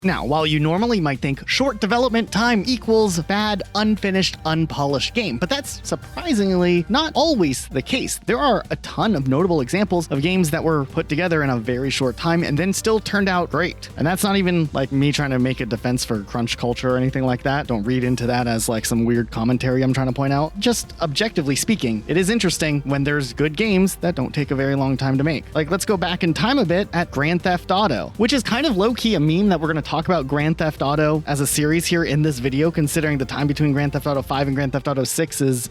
Now, while you normally might think short development time equals bad, unfinished, unpolished game, but that's surprisingly not always the case. There are a ton of notable examples of games that were put together in a very short time and then still turned out great. And that's not even like me trying to make a defense for crunch culture or anything like that. Don't read into that as like some weird commentary I'm trying to point out. Just objectively speaking, it is interesting when there's good games that don't take a very long time to make. Like, let's go back in time a bit at Grand Theft Auto, which is kind of low-key a meme that we're going to talk about Grand Theft Auto as a series here in this video, considering the time between Grand Theft Auto 5 and Grand Theft Auto 6 is,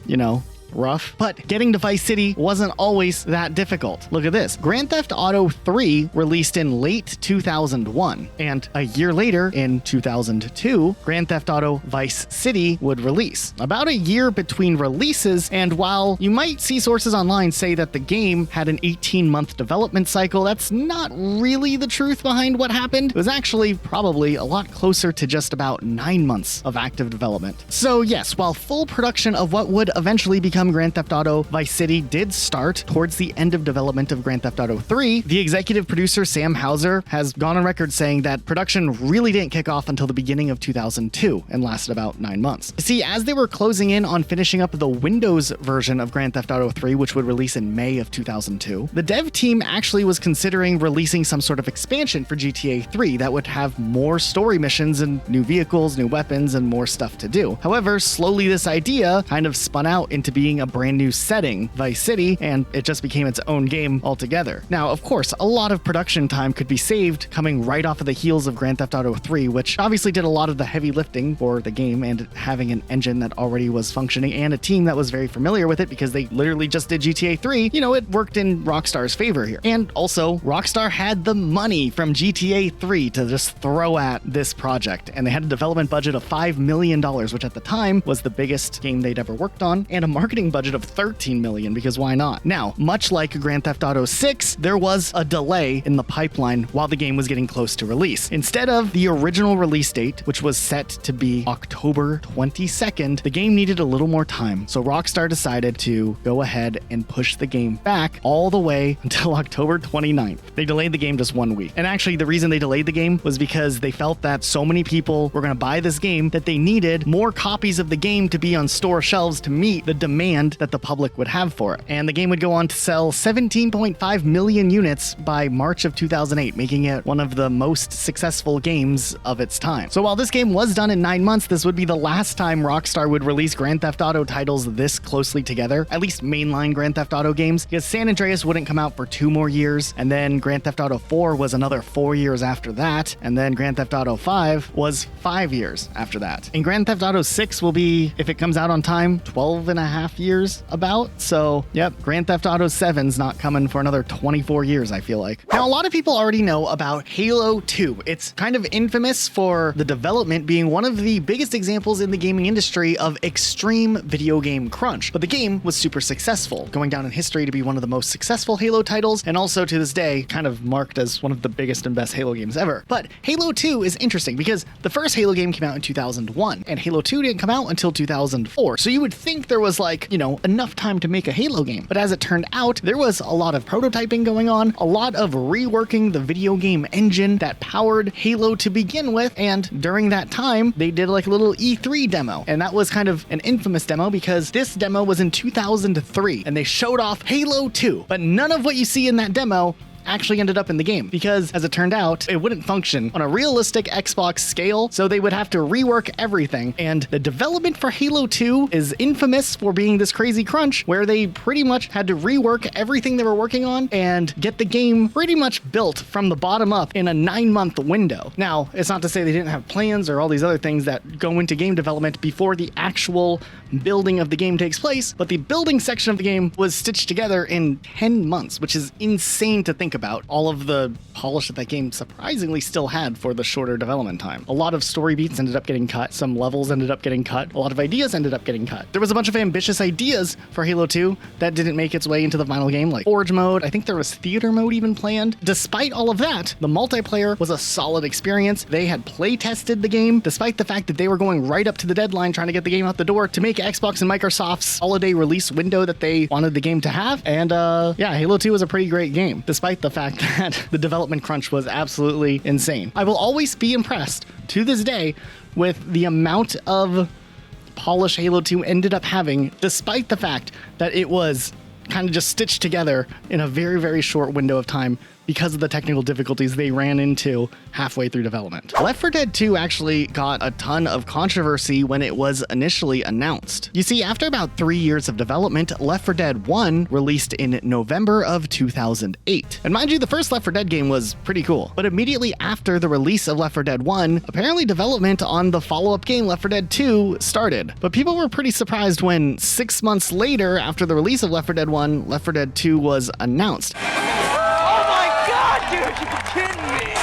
rough. But getting to Vice City wasn't always that difficult. Look at this. Grand Theft Auto 3 released in late 2001, and a year later, in 2002, Grand Theft Auto Vice City would release. About a year between releases, and while you might see sources online say that the game had an 18-month development cycle, that's not really the truth behind what happened. It was actually probably a lot closer to just about 9 months of active development. So yes, while full production of what would eventually become Grand Theft Auto Vice City did start towards the end of development of Grand Theft Auto 3, the executive producer Sam Houser has gone on record saying that production really didn't kick off until the beginning of 2002 and lasted about 9 months. See, as they were closing in on finishing up the Windows version of Grand Theft Auto 3, which would release in May of 2002, the dev team actually was considering releasing some sort of expansion for GTA 3 that would have more story missions and new vehicles, new weapons, and more stuff to do. However, slowly this idea kind of spun out into being a brand new setting, Vice City, and it just became its own game altogether. Now, of course, a lot of production time could be saved coming right off of the heels of Grand Theft Auto 3, which obviously did a lot of the heavy lifting for the game, and having an engine that already was functioning and a team that was very familiar with it because they literally just did GTA 3, it worked in Rockstar's favor here. And also, Rockstar had the money from GTA 3 to just throw at this project, and they had a development budget of $5 million, which at the time was the biggest game they'd ever worked on, and a marketing budget of $13 million, because why not? Now, much like Grand Theft Auto 6, there was a delay in the pipeline while the game was getting close to release. Instead of the original release date, which was set to be October 22nd, the game needed a little more time, so Rockstar decided to go ahead and push the game back all the way until October 29th. They delayed the game just 1 week. And actually, the reason they delayed the game was because they felt that so many people were going to buy this game that they needed more copies of the game to be on store shelves to meet the demand that the public would have for it. And the game would go on to sell 17.5 million units by March of 2008, making it one of the most successful games of its time. So while this game was done in 9 months, this would be the last time Rockstar would release Grand Theft Auto titles this closely together, at least mainline Grand Theft Auto games, because San Andreas wouldn't come out for 2 more years, and then Grand Theft Auto 4 was another 4 years after that, and then Grand Theft Auto 5 was 5 years after that. And Grand Theft Auto 6 will be, if it comes out on time, 12 and a half years about. So, yep, Grand Theft Auto 7's not coming for another 24 years, I feel like. Now, a lot of people already know about Halo 2. It's kind of infamous for the development being one of the biggest examples in the gaming industry of extreme video game crunch. But the game was super successful, going down in history to be one of the most successful Halo titles, and also to this day, kind of marked as one of the biggest and best Halo games ever. But Halo 2 is interesting because the first Halo game came out in 2001, and Halo 2 didn't come out until 2004. So you would think there was enough time to make a Halo game. But as it turned out, there was a lot of prototyping going on, a lot of reworking the video game engine that powered Halo to begin with, and during that time, they did like a little E3 demo. And that was kind of an infamous demo because this demo was in 2003, and they showed off Halo 2. But none of what you see in that demo actually ended up in the game because, as it turned out, it wouldn't function on a realistic Xbox scale, so they would have to rework everything. And the development for Halo 2 is infamous for being this crazy crunch where they pretty much had to rework everything they were working on and get the game pretty much built from the bottom up in a 9-month window. Now, it's not to say they didn't have plans or all these other things that go into game development before the actual building of the game takes place, but the building section of the game was stitched together in 10 months, which is insane to think about all of the polish that game surprisingly still had for the shorter development time. A lot of story beats ended up getting cut, some levels ended up getting cut, a lot of ideas ended up getting cut. There was a bunch of ambitious ideas for Halo 2 that didn't make its way into the final game, like Forge mode. I think there was theater mode even planned. Despite all of that, the multiplayer was a solid experience. They had play tested the game, despite the fact that they were going right up to the deadline trying to get the game out the door to make Xbox and Microsoft's holiday release window that they wanted the game to have. And yeah, Halo 2 was a pretty great game, despite the the fact that the development crunch was absolutely insane. I will always be impressed to this day with the amount of polish Halo 2 ended up having, despite the fact that it was kind of just stitched together in a very, very short window of time because of the technical difficulties they ran into halfway through development. Left 4 Dead 2 actually got a ton of controversy when it was initially announced. You see, after about 3 years of development, Left 4 Dead 1 released in November of 2008. And mind you, the first Left 4 Dead game was pretty cool. But immediately after the release of Left 4 Dead 1, apparently development on the follow-up game Left 4 Dead 2 started. But people were pretty surprised when 6 months later, after the release of Left 4 Dead 1, Left 4 Dead 2 was announced. Dude, you're kidding me!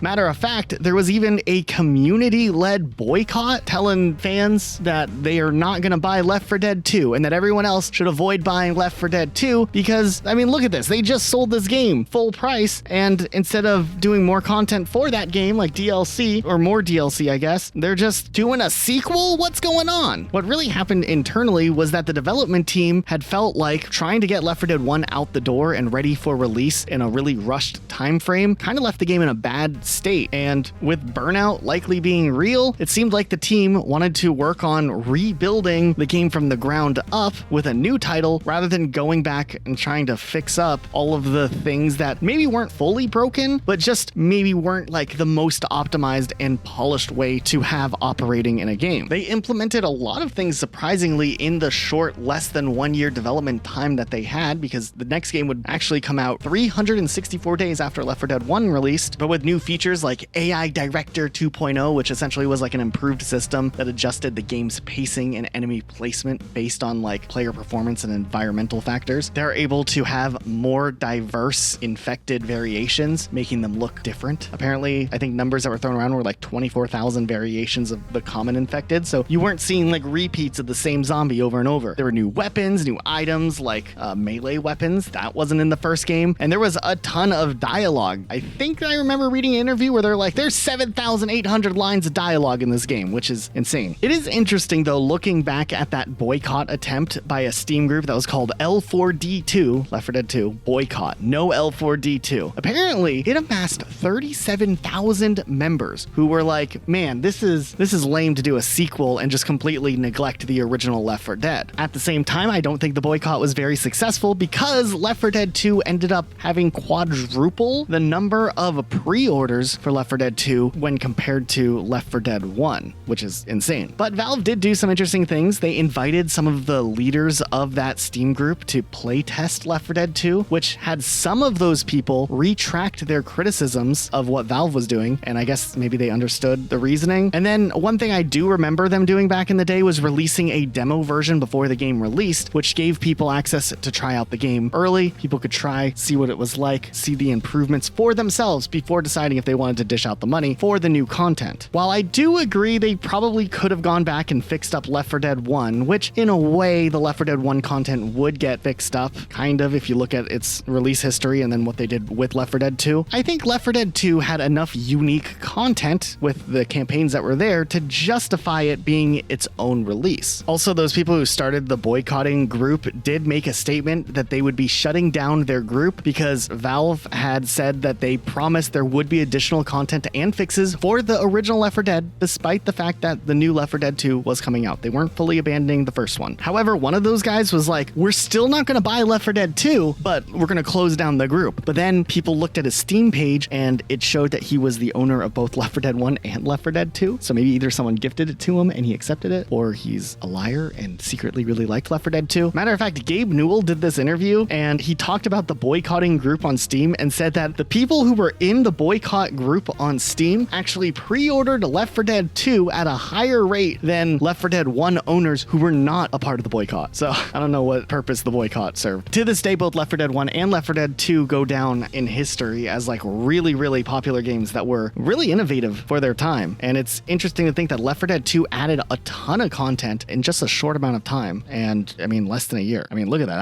Matter of fact, there was even a community-led boycott telling fans that they are not going to buy Left 4 Dead 2 and that everyone else should avoid buying Left 4 Dead 2 because, I mean, look at this. They just sold this game full price, and instead of doing more content for that game, like DLC, or more DLC, I guess, they're just doing a sequel? What's going on? What really happened internally was that the development team had felt like trying to get Left 4 Dead 1 out the door and ready for release in a really rushed time frame kind of left the game in a bad state. And with burnout likely being real, it seemed like the team wanted to work on rebuilding the game from the ground up with a new title rather than going back and trying to fix up all of the things that maybe weren't fully broken, but just maybe weren't like the most optimized and polished way to have operating in a game. They implemented a lot of things surprisingly in the short, less than 1 year development time that they had, because the next game would actually come out 364 days after Left 4 Dead 1 released, but with new features like AI Director 2.0, which essentially was like an improved system that adjusted the game's pacing and enemy placement based on like player performance and environmental factors. They're able to have more diverse infected variations, making them look different. Apparently, I think numbers that were thrown around were like 24,000 variations of the common infected, so you weren't seeing like repeats of the same zombie over and over. There were new weapons, new items like melee weapons. That wasn't in the first game. And there was a ton of dialogue. I think I remember reading an interview where they're like, there's 7,800 lines of dialogue in this game, which is insane. It is interesting though, looking back at that boycott attempt by a Steam group that was called L4D2, Left 4 Dead 2, boycott, no L4D2. Apparently, it amassed 37,000 members who were like, man, this is lame to do a sequel and just completely neglect the original Left 4 Dead. At the same time, I don't think the boycott was very successful because Left 4 Dead 2 ended up having quadruple the number of pre-orders for Left 4 Dead 2 when compared to Left 4 Dead 1, which is insane. But Valve did do some interesting things. They invited some of the leaders of that Steam group to play test Left 4 Dead 2, which had some of those people retract their criticisms of what Valve was doing, and I guess maybe they understood the reasoning. And then one thing I do remember them doing back in the day was releasing a demo version before the game released, which gave people access to try out the game early. People could try, see what it was like, see the improvements for themselves before deciding if they wanted to dish out the money for the new content. While I do agree they probably could have gone back and fixed up Left 4 Dead 1, which in a way the Left 4 Dead 1 content would get fixed up, kind of, if you look at its release history and then what they did with Left 4 Dead 2. I think Left 4 Dead 2 had enough unique content with the campaigns that were there to justify it being its own release. Also, those people who started the boycotting group did make a statement that they would be shutting down their group because Valve had said that they promised there would be additional content and fixes for the original Left 4 Dead, despite the fact that the new Left 4 Dead 2 was coming out. They weren't fully abandoning the first one. However, one of those guys was like, we're still not going to buy Left 4 Dead 2, but we're going to close down the group. But then people looked at his Steam page and it showed that he was the owner of both Left 4 Dead 1 and Left 4 Dead 2. So maybe either someone gifted it to him and he accepted it, or he's a liar and secretly really liked Left 4 Dead 2. Matter of fact, Gabe Newell did this interview and he talked about the boycotting group on Steam and said that the people who were in the boycott group on Steam actually pre-ordered Left 4 Dead 2 at a higher rate than Left 4 Dead 1 owners who were not a part of the boycott. So I don't know what purpose the boycott served. To this day, both Left 4 Dead 1 and Left 4 Dead 2 go down in history as like really, really popular games that were really innovative for their time. And it's interesting to think that Left 4 Dead 2 added a ton of content in just a short amount of time. And I mean, less than a year. I mean, look at that.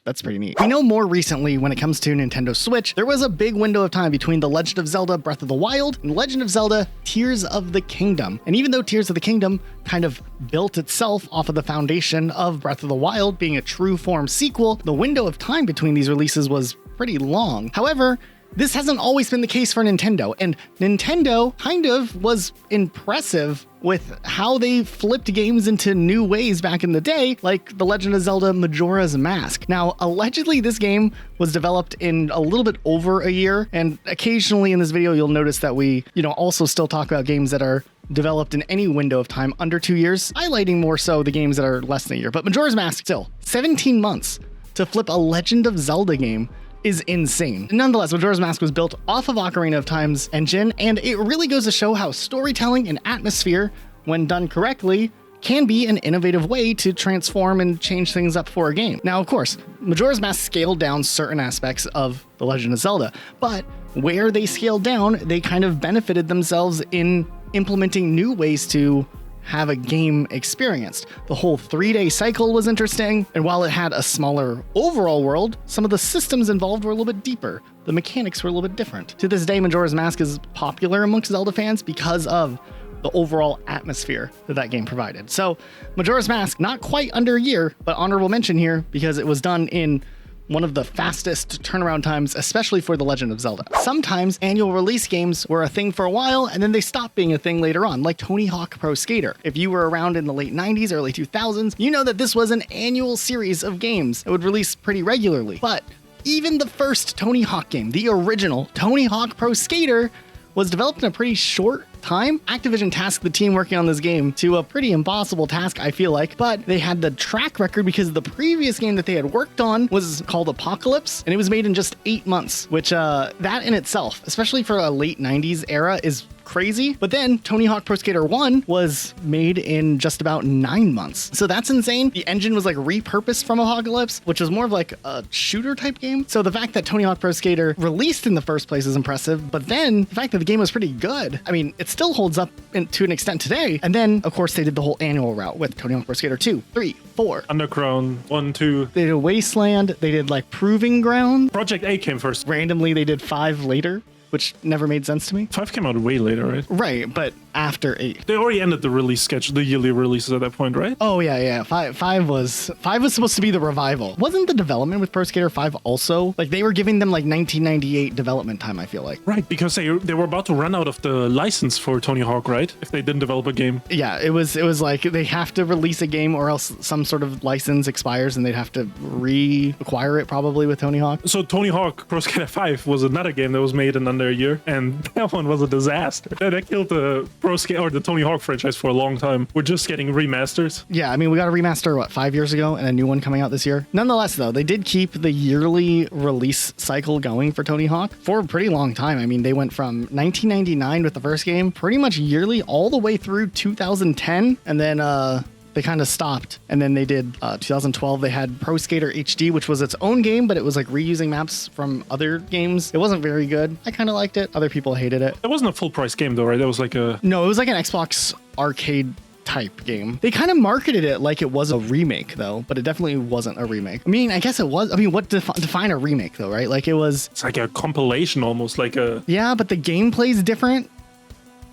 That's pretty neat. We know more recently when it comes to Nintendo Switch, there was a big window of time between The Legend of Zelda Breath of the Wild and Legend of Zelda Tears of the Kingdom. And even though Tears of the Kingdom kind of built itself off of the foundation of Breath of the Wild being a true form sequel, the window of time between these releases was pretty long. However, this hasn't always been the case for Nintendo, and Nintendo kind of was impressive with how they flipped games into new ways back in the day, like The Legend of Zelda Majora's Mask. Now, allegedly this game was developed in a little bit over a year, and occasionally in this video you'll notice that we, also still talk about games that are developed in any window of time under 2 years, highlighting more so the games that are less than a year. But Majora's Mask, still, 17 months to flip a Legend of Zelda game is insane. Nonetheless, Majora's Mask was built off of Ocarina of Time's engine, and it really goes to show how storytelling and atmosphere, when done correctly, can be an innovative way to transform and change things up for a game. Now, of course, Majora's Mask scaled down certain aspects of The Legend of Zelda, but where they scaled down, they kind of benefited themselves in implementing new ways to have a game experienced. The whole 3-day cycle was interesting, and while it had a smaller overall world, some of the systems involved were a little bit deeper. The mechanics were a little bit different. To this day, Majora's Mask is popular amongst Zelda fans because of the overall atmosphere that game provided. So Majora's Mask, not quite under a year, but honorable mention here because it was done in one of the fastest turnaround times, especially for The Legend of Zelda. Sometimes annual release games were a thing for a while, and then they stopped being a thing later on, like Tony Hawk Pro Skater. If you were around in the late 90s, early 2000s, you know that this was an annual series of games that would release pretty regularly. But even the first Tony Hawk game, the original Tony Hawk Pro Skater, was developed in a pretty short time. Activision tasked the team working on this game to a pretty impossible task, I feel like, but they had the track record because the previous game that they had worked on was called Apocalypse, and it was made in just 8 months, which that in itself, especially for a late 90s era, is crazy. But then Tony Hawk Pro Skater 1 was made in just about 9 months. So that's insane. The engine was like repurposed from Apocalypse, which was more of like a shooter type game. So the fact that Tony Hawk Pro Skater released in the first place is impressive, but then the fact that the game was pretty good, I mean, it still holds up to an extent today. And then, of course, they did the whole annual route with Tony Hawk Pro Skater 2, 3, 4. Underground, 1, 2. They did Wasteland. They did like Proving Ground. Project A came first. Randomly, they did 5 later, which never made sense to me. 5 came out way later, right? Right, but after 8. They already ended the release schedule, the yearly releases at that point, right? Oh yeah. Five was supposed to be the revival. Wasn't the development with Pro Skater 5 also? Like they were giving them like 1998 development time, I feel like. Right, because they were about to run out of the license for Tony Hawk, right? If they didn't develop a game. Yeah, it was like they have to release a game or else some sort of license expires and they'd have to reacquire it probably with Tony Hawk. So Tony Hawk Pro Skater 5 was another game that was made in under a year, and that one was a disaster. That killed the the Tony Hawk franchise for a long time. We're just getting remasters. Yeah, I mean, we got a remaster, 5 years ago, and a new one coming out this year. Nonetheless, though, they did keep the yearly release cycle going for Tony Hawk for a pretty long time. I mean, they went from 1999 with the first game, pretty much yearly, all the way through 2010, and then they kind of stopped. And then they did 2012, they had Pro Skater HD, which was its own game, but it was like reusing maps from other games. It wasn't very good. I kind of liked it. Other people hated it. It wasn't a full price game though, right? That was like a... No, it was like an Xbox arcade type game. They kind of marketed it like it was a remake though, but it definitely wasn't a remake. I mean, I guess it was. I mean, what define a remake though, right? Like it was... It's like a compilation almost, like a... Yeah, but the gameplay's different.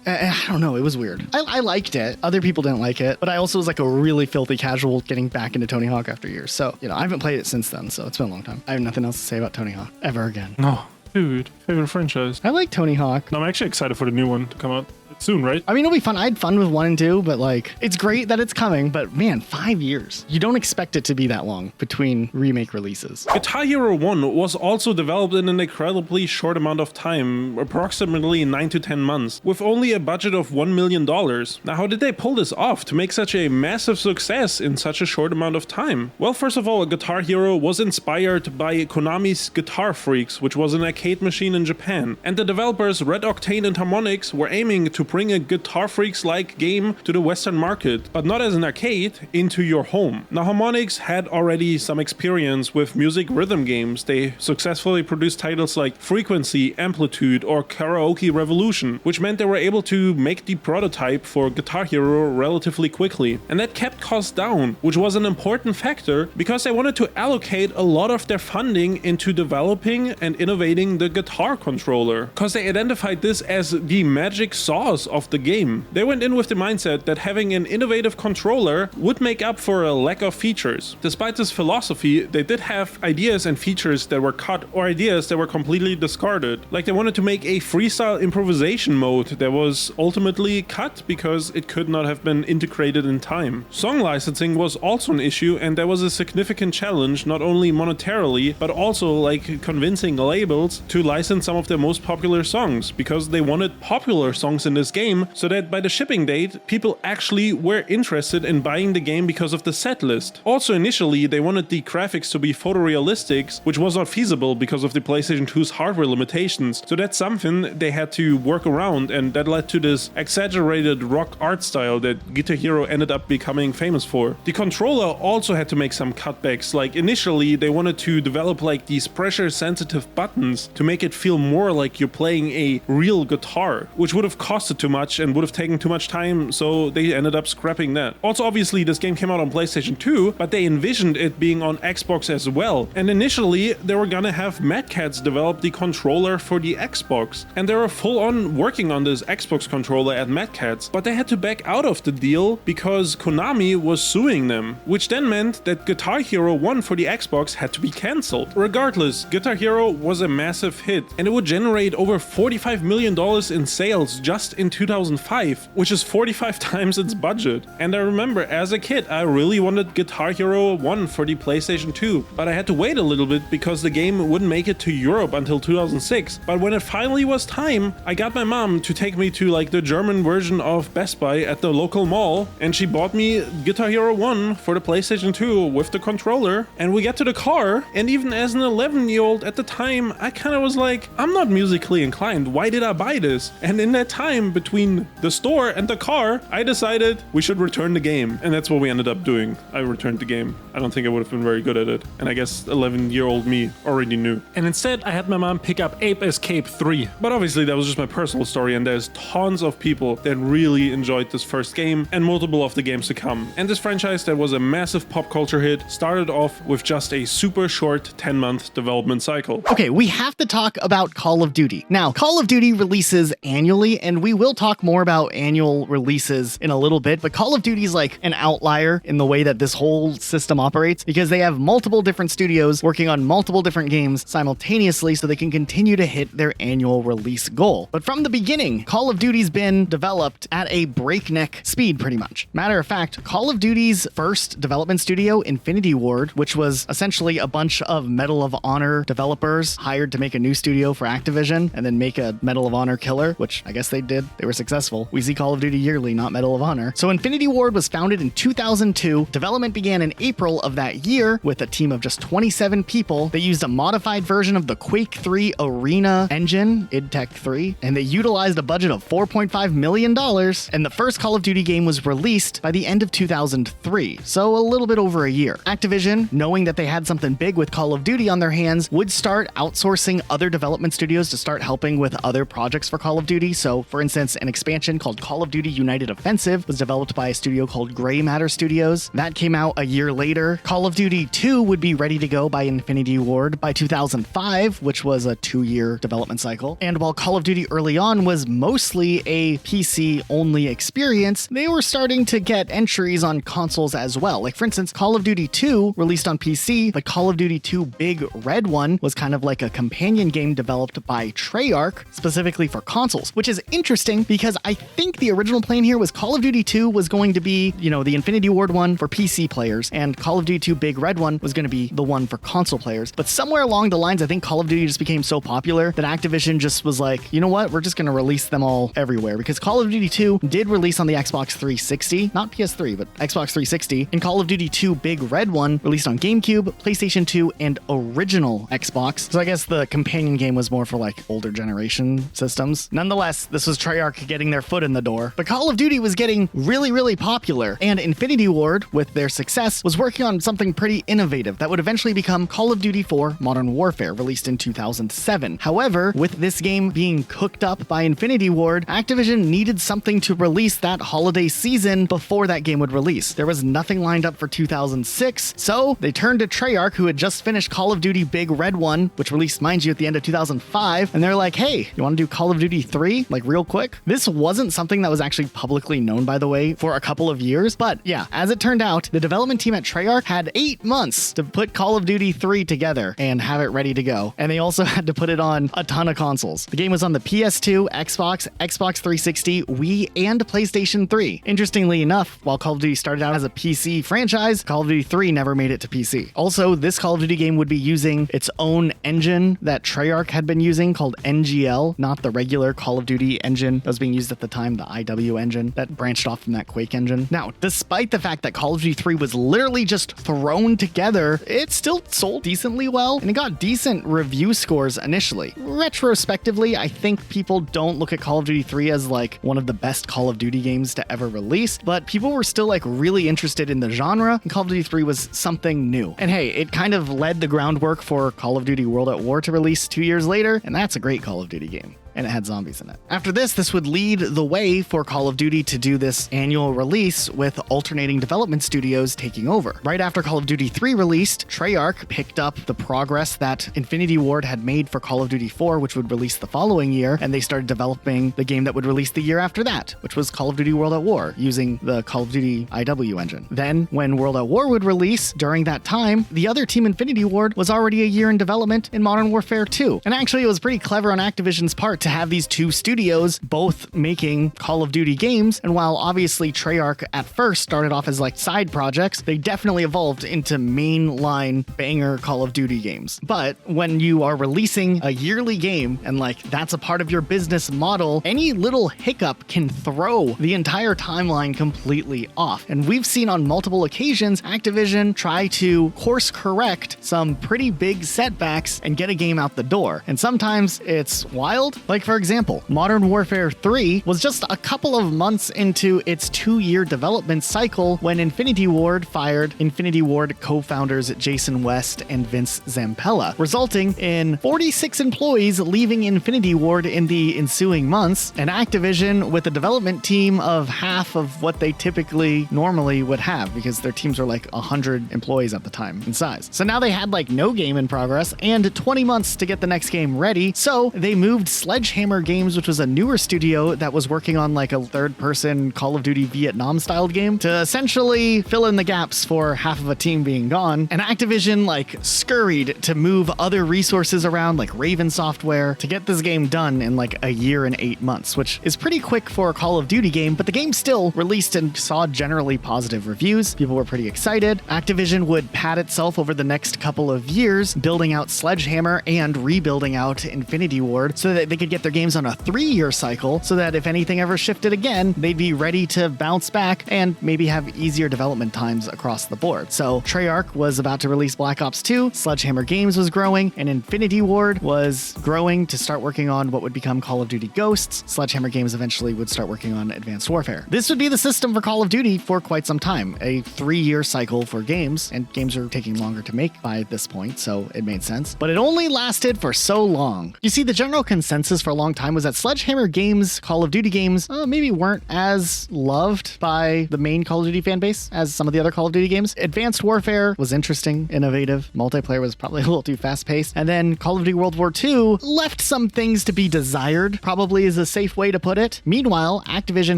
I don't know. It was weird. I liked it. Other people didn't like it, but I also was like a really filthy casual getting back into Tony Hawk after years. So, I haven't played it since then, so it's been a long time. I have nothing else to say about Tony Hawk ever again. No, dude, favorite franchise. I like Tony Hawk. No, I'm actually excited for the new one to come out soon, right? I mean, it'll be fun. I had fun with 1 and 2, but like, it's great that it's coming, but man, 5 years. You don't expect it to be that long between remake releases. Guitar Hero 1 was also developed in an incredibly short amount of time, approximately 9 to 10 months, with only a budget of $1 million. Now, how did they pull this off to make such a massive success in such a short amount of time? Well, first of all, Guitar Hero was inspired by Konami's Guitar Freaks, which was an arcade machine in Japan, and the developers Red Octane and Harmonix were aiming to bring a Guitar Freaks-like game to the Western market, but not as an arcade, into your home. Now, Harmonix had already some experience with music rhythm games. They successfully produced titles like Frequency, Amplitude, or Karaoke Revolution, which meant they were able to make the prototype for Guitar Hero relatively quickly. And that kept costs down, which was an important factor because they wanted to allocate a lot of their funding into developing and innovating the guitar controller, because they identified this as the magic sauce flaws of the game. They went in with the mindset that having an innovative controller would make up for a lack of features. Despite this philosophy, they did have ideas and features that were cut or ideas that were completely discarded. Like they wanted to make a freestyle improvisation mode that was ultimately cut because it could not have been integrated in time. Song licensing was also an issue, and there was a significant challenge, not only monetarily, but also like convincing labels to license some of their most popular songs, because they wanted popular songs in this game so that by the shipping date, people actually were interested in buying the game because of the set list. Also initially, they wanted the graphics to be photorealistic, which was not feasible because of the PlayStation 2's hardware limitations, so that's something they had to work around, and that led to this exaggerated rock art style that Guitar Hero ended up becoming famous for. The controller also had to make some cutbacks. Like initially they wanted to develop like these pressure sensitive buttons to make it feel more like you're playing a real guitar, which would have costed too much and would have taken too much time, so they ended up scrapping that. Also obviously this game came out on PlayStation 2, but they envisioned it being on Xbox as well, and initially they were gonna have Mad Catz develop the controller for the Xbox, and they were full on working on this Xbox controller at Mad Catz, but they had to back out of the deal because Konami was suing them, which then meant that Guitar Hero 1 for the Xbox had to be cancelled. Regardless, Guitar Hero was a massive hit, and it would generate over $45 million in sales just in 2005, which is 45 times its budget. And I remember as a kid, I really wanted Guitar Hero 1 for the PlayStation 2, but I had to wait a little bit because the game wouldn't make it to Europe until 2006. But when it finally was time, I got my mom to take me to like the German version of Best Buy at the local mall, and she bought me Guitar Hero 1 for the PlayStation 2 with the controller, and we get to the car, and even as an 11-year-old at the time, I kind of was like, I'm not musically inclined, why did I buy this? And in that time between the store and the car, I decided we should return the game, and that's what we ended up doing. I returned the game. I don't think I would have been very good at it, and I guess 11-year-old me already knew. And instead, I had my mom pick up Ape Escape 3. But obviously that was just my personal story, and there's tons of people that really enjoyed this first game and multiple of the games to come. And this franchise that was a massive pop culture hit started off with just a super short 10-month development cycle. Okay, we have to talk about Call of Duty. Now, Call of Duty releases annually, and we will talk more about annual releases in a little bit, but Call of Duty is like an outlier in the way that this whole system operates because they have multiple different studios working on multiple different games simultaneously so they can continue to hit their annual release goal. But from the beginning, Call of Duty's been developed at a breakneck speed pretty much. Matter of fact, Call of Duty's first development studio, Infinity Ward, which was essentially a bunch of Medal of Honor developers hired to make a new studio for Activision and then make a Medal of Honor killer, which I guess they did. They were successful. We see Call of Duty yearly, not Medal of Honor. So Infinity Ward was founded in 2002. Development began in April of that year with a team of just 27 people. They used a modified version of the Quake 3 Arena engine, idTech 3, and they utilized a budget of $4.5 million, and the first Call of Duty game was released by the end of 2003, so a little bit over a year. Activision, knowing that they had something big with Call of Duty on their hands, would start outsourcing other development studios to start helping with other projects for Call of Duty. So, for instance, an expansion called Call of Duty United Offensive was developed by a studio called Grey Matter Studios. That came out a year later. Call of Duty 2 would be ready to go by Infinity Ward by 2005, which was a 2-year development cycle. And while Call of Duty early on was mostly a PC-only experience, they were starting to get entries on consoles as well. Like, for instance, Call of Duty 2 released on PC, but Call of Duty 2 Big Red One was kind of like a companion game developed by Treyarch specifically for consoles, which is interesting because I think the original plan here was Call of Duty 2 was going to be, the Infinity Ward one for PC players, and Call of Duty 2 Big Red One was going to be the one for console players. But somewhere along the lines, I think Call of Duty just became so popular that Activision just was like, you know what, we're just going to release them all everywhere, because Call of Duty 2 did release on the Xbox 360, not PS3, but Xbox 360, and Call of Duty 2 Big Red One released on GameCube, PlayStation 2, and original Xbox. So I guess the companion game was more for like older generation systems. Nonetheless, this was Treyarch getting their foot in the door, but Call of Duty was getting really, really popular, and Infinity Ward, with their success, was working on something pretty innovative that would eventually become Call of Duty 4 Modern Warfare, released in 2007. However, with this game being cooked up by Infinity Ward, Activision needed something to release that holiday season before that game would release. There was nothing lined up for 2006, so they turned to Treyarch, who had just finished Call of Duty Big Red One, which released, mind you, at the end of 2005, and they're like, hey, you want to do Call of Duty 3, like real quick? quick. This wasn't something that was actually publicly known, by the way, for a couple of years, but yeah, as it turned out, the development team at Treyarch had 8 months to put Call of Duty 3 together and have it ready to go. And they also had to put it on a ton of consoles. The game was on the PS2, Xbox, Xbox 360, Wii, and PlayStation 3. Interestingly enough, while Call of Duty started out as a PC franchise, Call of Duty 3 never made it to PC. Also, this Call of Duty game would be using its own engine that Treyarch had been using called NGL, not the regular Call of Duty engine that was being used at the time, the IW engine that branched off from that Quake engine. Now, despite the fact that Call of Duty 3 was literally just thrown together, it still sold decently well, and it got decent review scores initially. Retrospectively, I think people don't look at Call of Duty 3 as like one of the best Call of Duty games to ever release, but people were still like really interested in the genre, and Call of Duty 3 was something new. And hey, it kind of led the groundwork for Call of Duty World at War to release 2 years later, and that's a great Call of Duty game. And it had zombies in it. After this would lead the way for Call of Duty to do this annual release with alternating development studios taking over. Right after Call of Duty 3 released, Treyarch picked up the progress that Infinity Ward had made for Call of Duty 4, which would release the following year, and they started developing the game that would release the year after that, which was Call of Duty World at War, using the Call of Duty IW engine. Then, when World at War would release, during that time, the other team, Infinity Ward, was already a year in development in Modern Warfare 2. And actually, it was pretty clever on Activision's part to have these two studios both making Call of Duty games, and while obviously Treyarch at first started off as like side projects, they definitely evolved into mainline banger Call of Duty games. But when you are releasing a yearly game and like that's a part of your business model, any little hiccup can throw the entire timeline completely off. And we've seen on multiple occasions Activision try to course correct some pretty big setbacks and get a game out the door. And sometimes it's wild. Like for example, Modern Warfare 3 was just a couple of months into its 2-year development cycle when Infinity Ward fired Infinity Ward co-founders Jason West and Vince Zampella, resulting in 46 employees leaving Infinity Ward in the ensuing months, and Activision with a development team of half of what they typically normally would have, because their teams were like 100 employees at the time in size. So now they had like no game in progress and 20 months to get the next game ready, so they moved Sledgehammer Games, which was a newer studio that was working on like a third-person Call of Duty Vietnam-styled game, to essentially fill in the gaps for half of a team being gone. And Activision like scurried to move other resources around, like Raven Software, to get this game done in like a year and 8 months, which is pretty quick for a Call of Duty game, but the game still released and saw generally positive reviews. People were pretty excited. Activision would pat itself over the next couple of years, building out Sledgehammer and rebuilding out Infinity Ward so that they could get their games on a 3-year cycle, so that if anything ever shifted again, they'd be ready to bounce back and maybe have easier development times across the board. So Treyarch was about to release Black Ops 2, Sledgehammer Games was growing, and Infinity Ward was growing to start working on what would become Call of Duty Ghosts. Sledgehammer Games eventually would start working on Advanced Warfare. This would be the system for Call of Duty for quite some time, a 3-year cycle for games, and games are taking longer to make by this point, so it made sense. But it only lasted for so long. You see, the general consensus for a long time was that Sledgehammer Games Call of Duty games maybe weren't as loved by the main Call of Duty fan base as some of the other Call of Duty games. Advanced Warfare was interesting, innovative. Multiplayer was probably a little too fast-paced. And then Call of Duty World War II left some things to be desired, probably is a safe way to put it. Meanwhile, Activision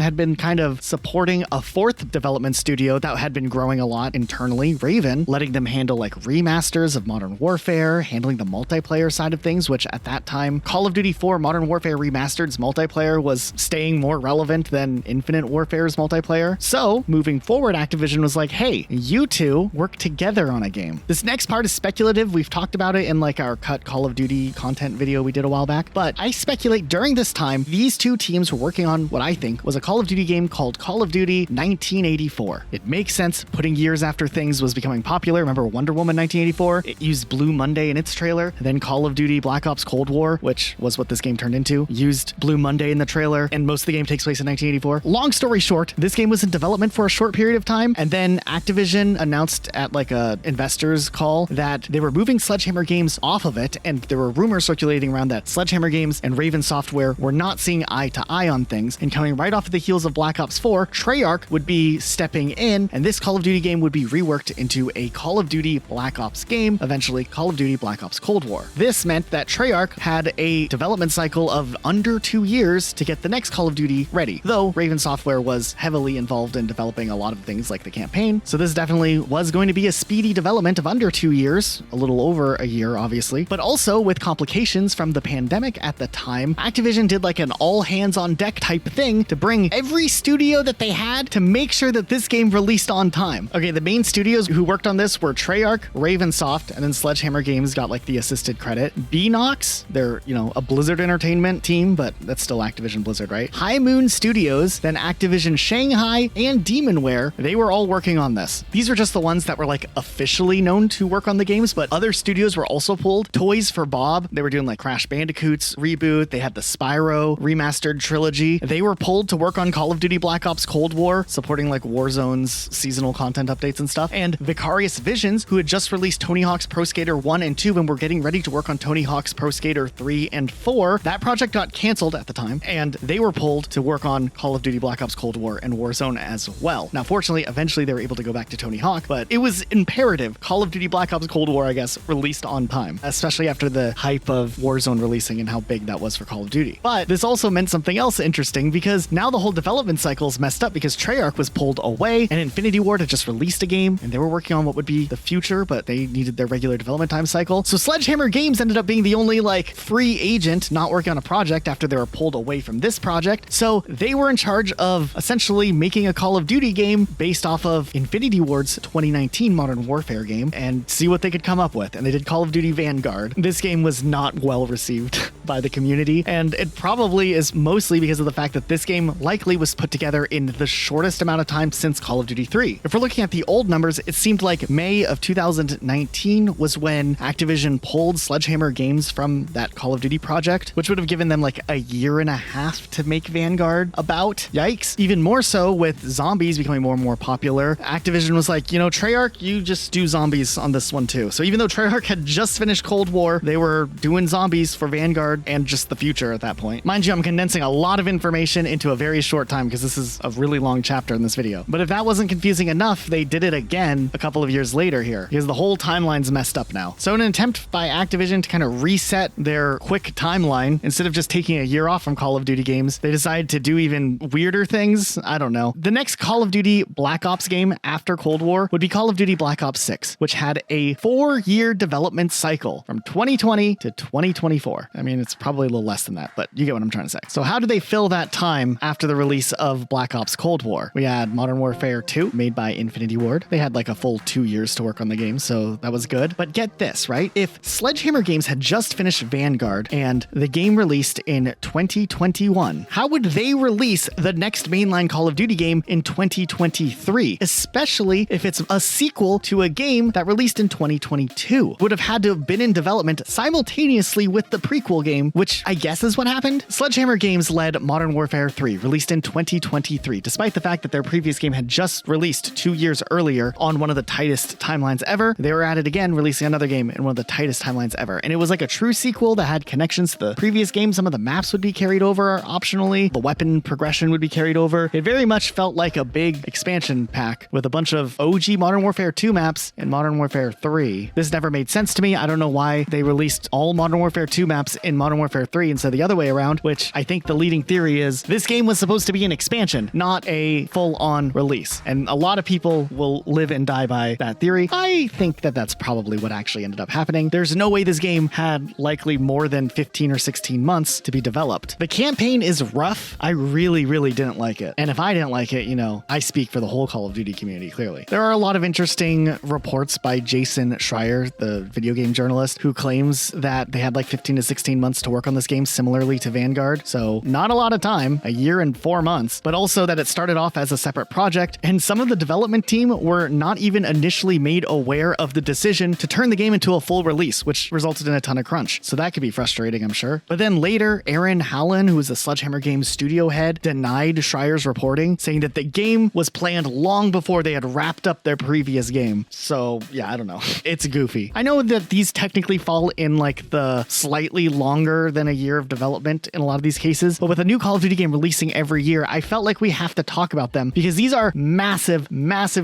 had been kind of supporting a fourth development studio that had been growing a lot internally, Raven, letting them handle like remasters of Modern Warfare, handling the multiplayer side of things, which at that time, Call of Duty 4 Modern Warfare Remastered's multiplayer was staying more relevant than Infinite Warfare's multiplayer. So, moving forward, Activision was like, hey, you two work together on a game. This next part is speculative. We've talked about it in like our cut Call of Duty content video we did a while back, but I speculate during this time, these two teams were working on what I think was a Call of Duty game called Call of Duty 1984. It makes sense, putting years after things was becoming popular. Remember Wonder Woman 1984? It used Blue Monday in its trailer. Then Call of Duty Black Ops Cold War, which was what this game turned into, used Blue Monday in the trailer, and most of the game takes place in 1984. Long story short, this game was in development for a short period of time, and then Activision announced at like a investors call that they were moving Sledgehammer Games off of it, and there were rumors circulating around that Sledgehammer Games and Raven Software were not seeing eye to eye on things, and coming right off of the heels of Black Ops 4, Treyarch would be stepping in, and this Call of Duty game would be reworked into a Call of Duty Black Ops game, eventually Call of Duty Black Ops Cold War. This meant that Treyarch had a development cycle cycle of under 2 years to get the next Call of Duty ready, though Raven Software was heavily involved in developing a lot of things like the campaign, so this definitely was going to be a speedy development of under 2 years, a little over a year obviously, but also with complications from the pandemic at the time, Activision did like an all hands on deck type thing to bring every studio that they had to make sure that this game released on time. Okay, the main studios who worked on this were Treyarch, Ravensoft, and then Sledgehammer Games got like the assisted credit. Beenox, they're, a Blizzard Entertainment team, but that's still Activision Blizzard, right? High Moon Studios, then Activision Shanghai, and Demonware, they were all working on this. These are just the ones that were like officially known to work on the games, but other studios were also pulled. Toys for Bob, they were doing like Crash Bandicoot's reboot, they had the Spyro remastered trilogy. They were pulled to work on Call of Duty Black Ops Cold War, supporting like Warzone's seasonal content updates and stuff. And Vicarious Visions, who had just released Tony Hawk's Pro Skater 1 and 2 and were getting ready to work on Tony Hawk's Pro Skater 3 and 4. That project got canceled at the time, and they were pulled to work on Call of Duty Black Ops Cold War and Warzone as well. Now, fortunately, eventually they were able to go back to Tony Hawk, but it was imperative Call of Duty Black Ops Cold War, I guess, released on time, especially after the hype of Warzone releasing and how big that was for Call of Duty. But this also meant something else interesting, because now the whole development cycle is messed up because Treyarch was pulled away and Infinity Ward had just released a game and they were working on what would be the future, but they needed their regular development time cycle. So Sledgehammer Games ended up being the only like free agent not working on a project after they were pulled away from this project. So they were in charge of essentially making a Call of Duty game based off of Infinity Ward's 2019 Modern Warfare game and see what they could come up with. And they did Call of Duty Vanguard. This game was not well received by the community, and it probably is mostly because of the fact that this game likely was put together in the shortest amount of time since Call of Duty 3. If we're looking at the old numbers, it seemed like May of 2019 was when Activision pulled Sledgehammer Games from that Call of Duty project, which would have given them like a year and a half to make Vanguard about. Yikes. Even more so with zombies becoming more and more popular, Activision was like, Treyarch, you just do zombies on this one too. So even though Treyarch had just finished Cold War, they were doing zombies for Vanguard and just the future at that point. Mind you, I'm condensing a lot of information into a very short time because this is a really long chapter in this video. But if that wasn't confusing enough, they did it again a couple of years later here because the whole timeline's messed up now. So in an attempt by Activision to kind of reset their quick timeline, instead of just taking a year off from Call of Duty games, they decided to do even weirder things. I don't know. The next Call of Duty Black Ops game after Cold War would be Call of Duty Black Ops 6, which had a 4-year development cycle from 2020 to 2024. I mean, it's probably a little less than that, but you get what I'm trying to say. So how did they fill that time after the release of Black Ops Cold War? We had Modern Warfare 2, made by Infinity Ward. They had like a full 2 years to work on the game, so that was good. But get this, right? If Sledgehammer Games had just finished Vanguard and the game released in 2021, how would they release the next mainline Call of Duty game in 2023? Especially if it's a sequel to a game that released in 2022. Would have had to have been in development simultaneously with the prequel game, which I guess is what happened. Sledgehammer Games led Modern Warfare 3, released in 2023, despite the fact that their previous game had just released 2 years earlier on one of the tightest timelines ever. They were at it again, releasing another game in one of the tightest timelines ever. And it was like a true sequel that had connections to the previous game. Some of the maps would be carried over optionally. The weapon progression would be carried over. It very much felt like a big expansion pack with a bunch of OG Modern Warfare 2 maps and Modern Warfare 3. This never made sense to me. I don't know why they released all Modern Warfare 2 maps in Modern Warfare 3 instead of the other way around, which I think the leading theory is this game was supposed to be an expansion, not a full-on release. And a lot of people will live and die by that theory. I think that that's probably what actually ended up happening. There's no way this game had likely more than 15 or 16 months to be developed. The campaign is rough. I really didn't like it. And if I didn't like it, I speak for the whole Call of Duty community, clearly. There are a lot of interesting reports by Jason Schreier, the video game journalist, who claims that they had like 15 to 16 months to work on this game, similarly to Vanguard. So not a lot of time, a year and 4 months, but also that it started off as a separate project. And some of the development team were not even initially made aware of the decision to turn the game into a full release, which resulted in a ton of crunch. So that could be frustrating, I'm sure. But then later, Aaron Howland, who was the Sledgehammer Games studio head, denied Schreier's reporting, saying that the game was planned long before they had wrapped up their previous game. So yeah, I don't know. It's goofy. I know that these technically fall in like the slightly longer than a year of development in a lot of these cases, but with a new Call of Duty game releasing every year, I felt like we have to talk about them because these are massive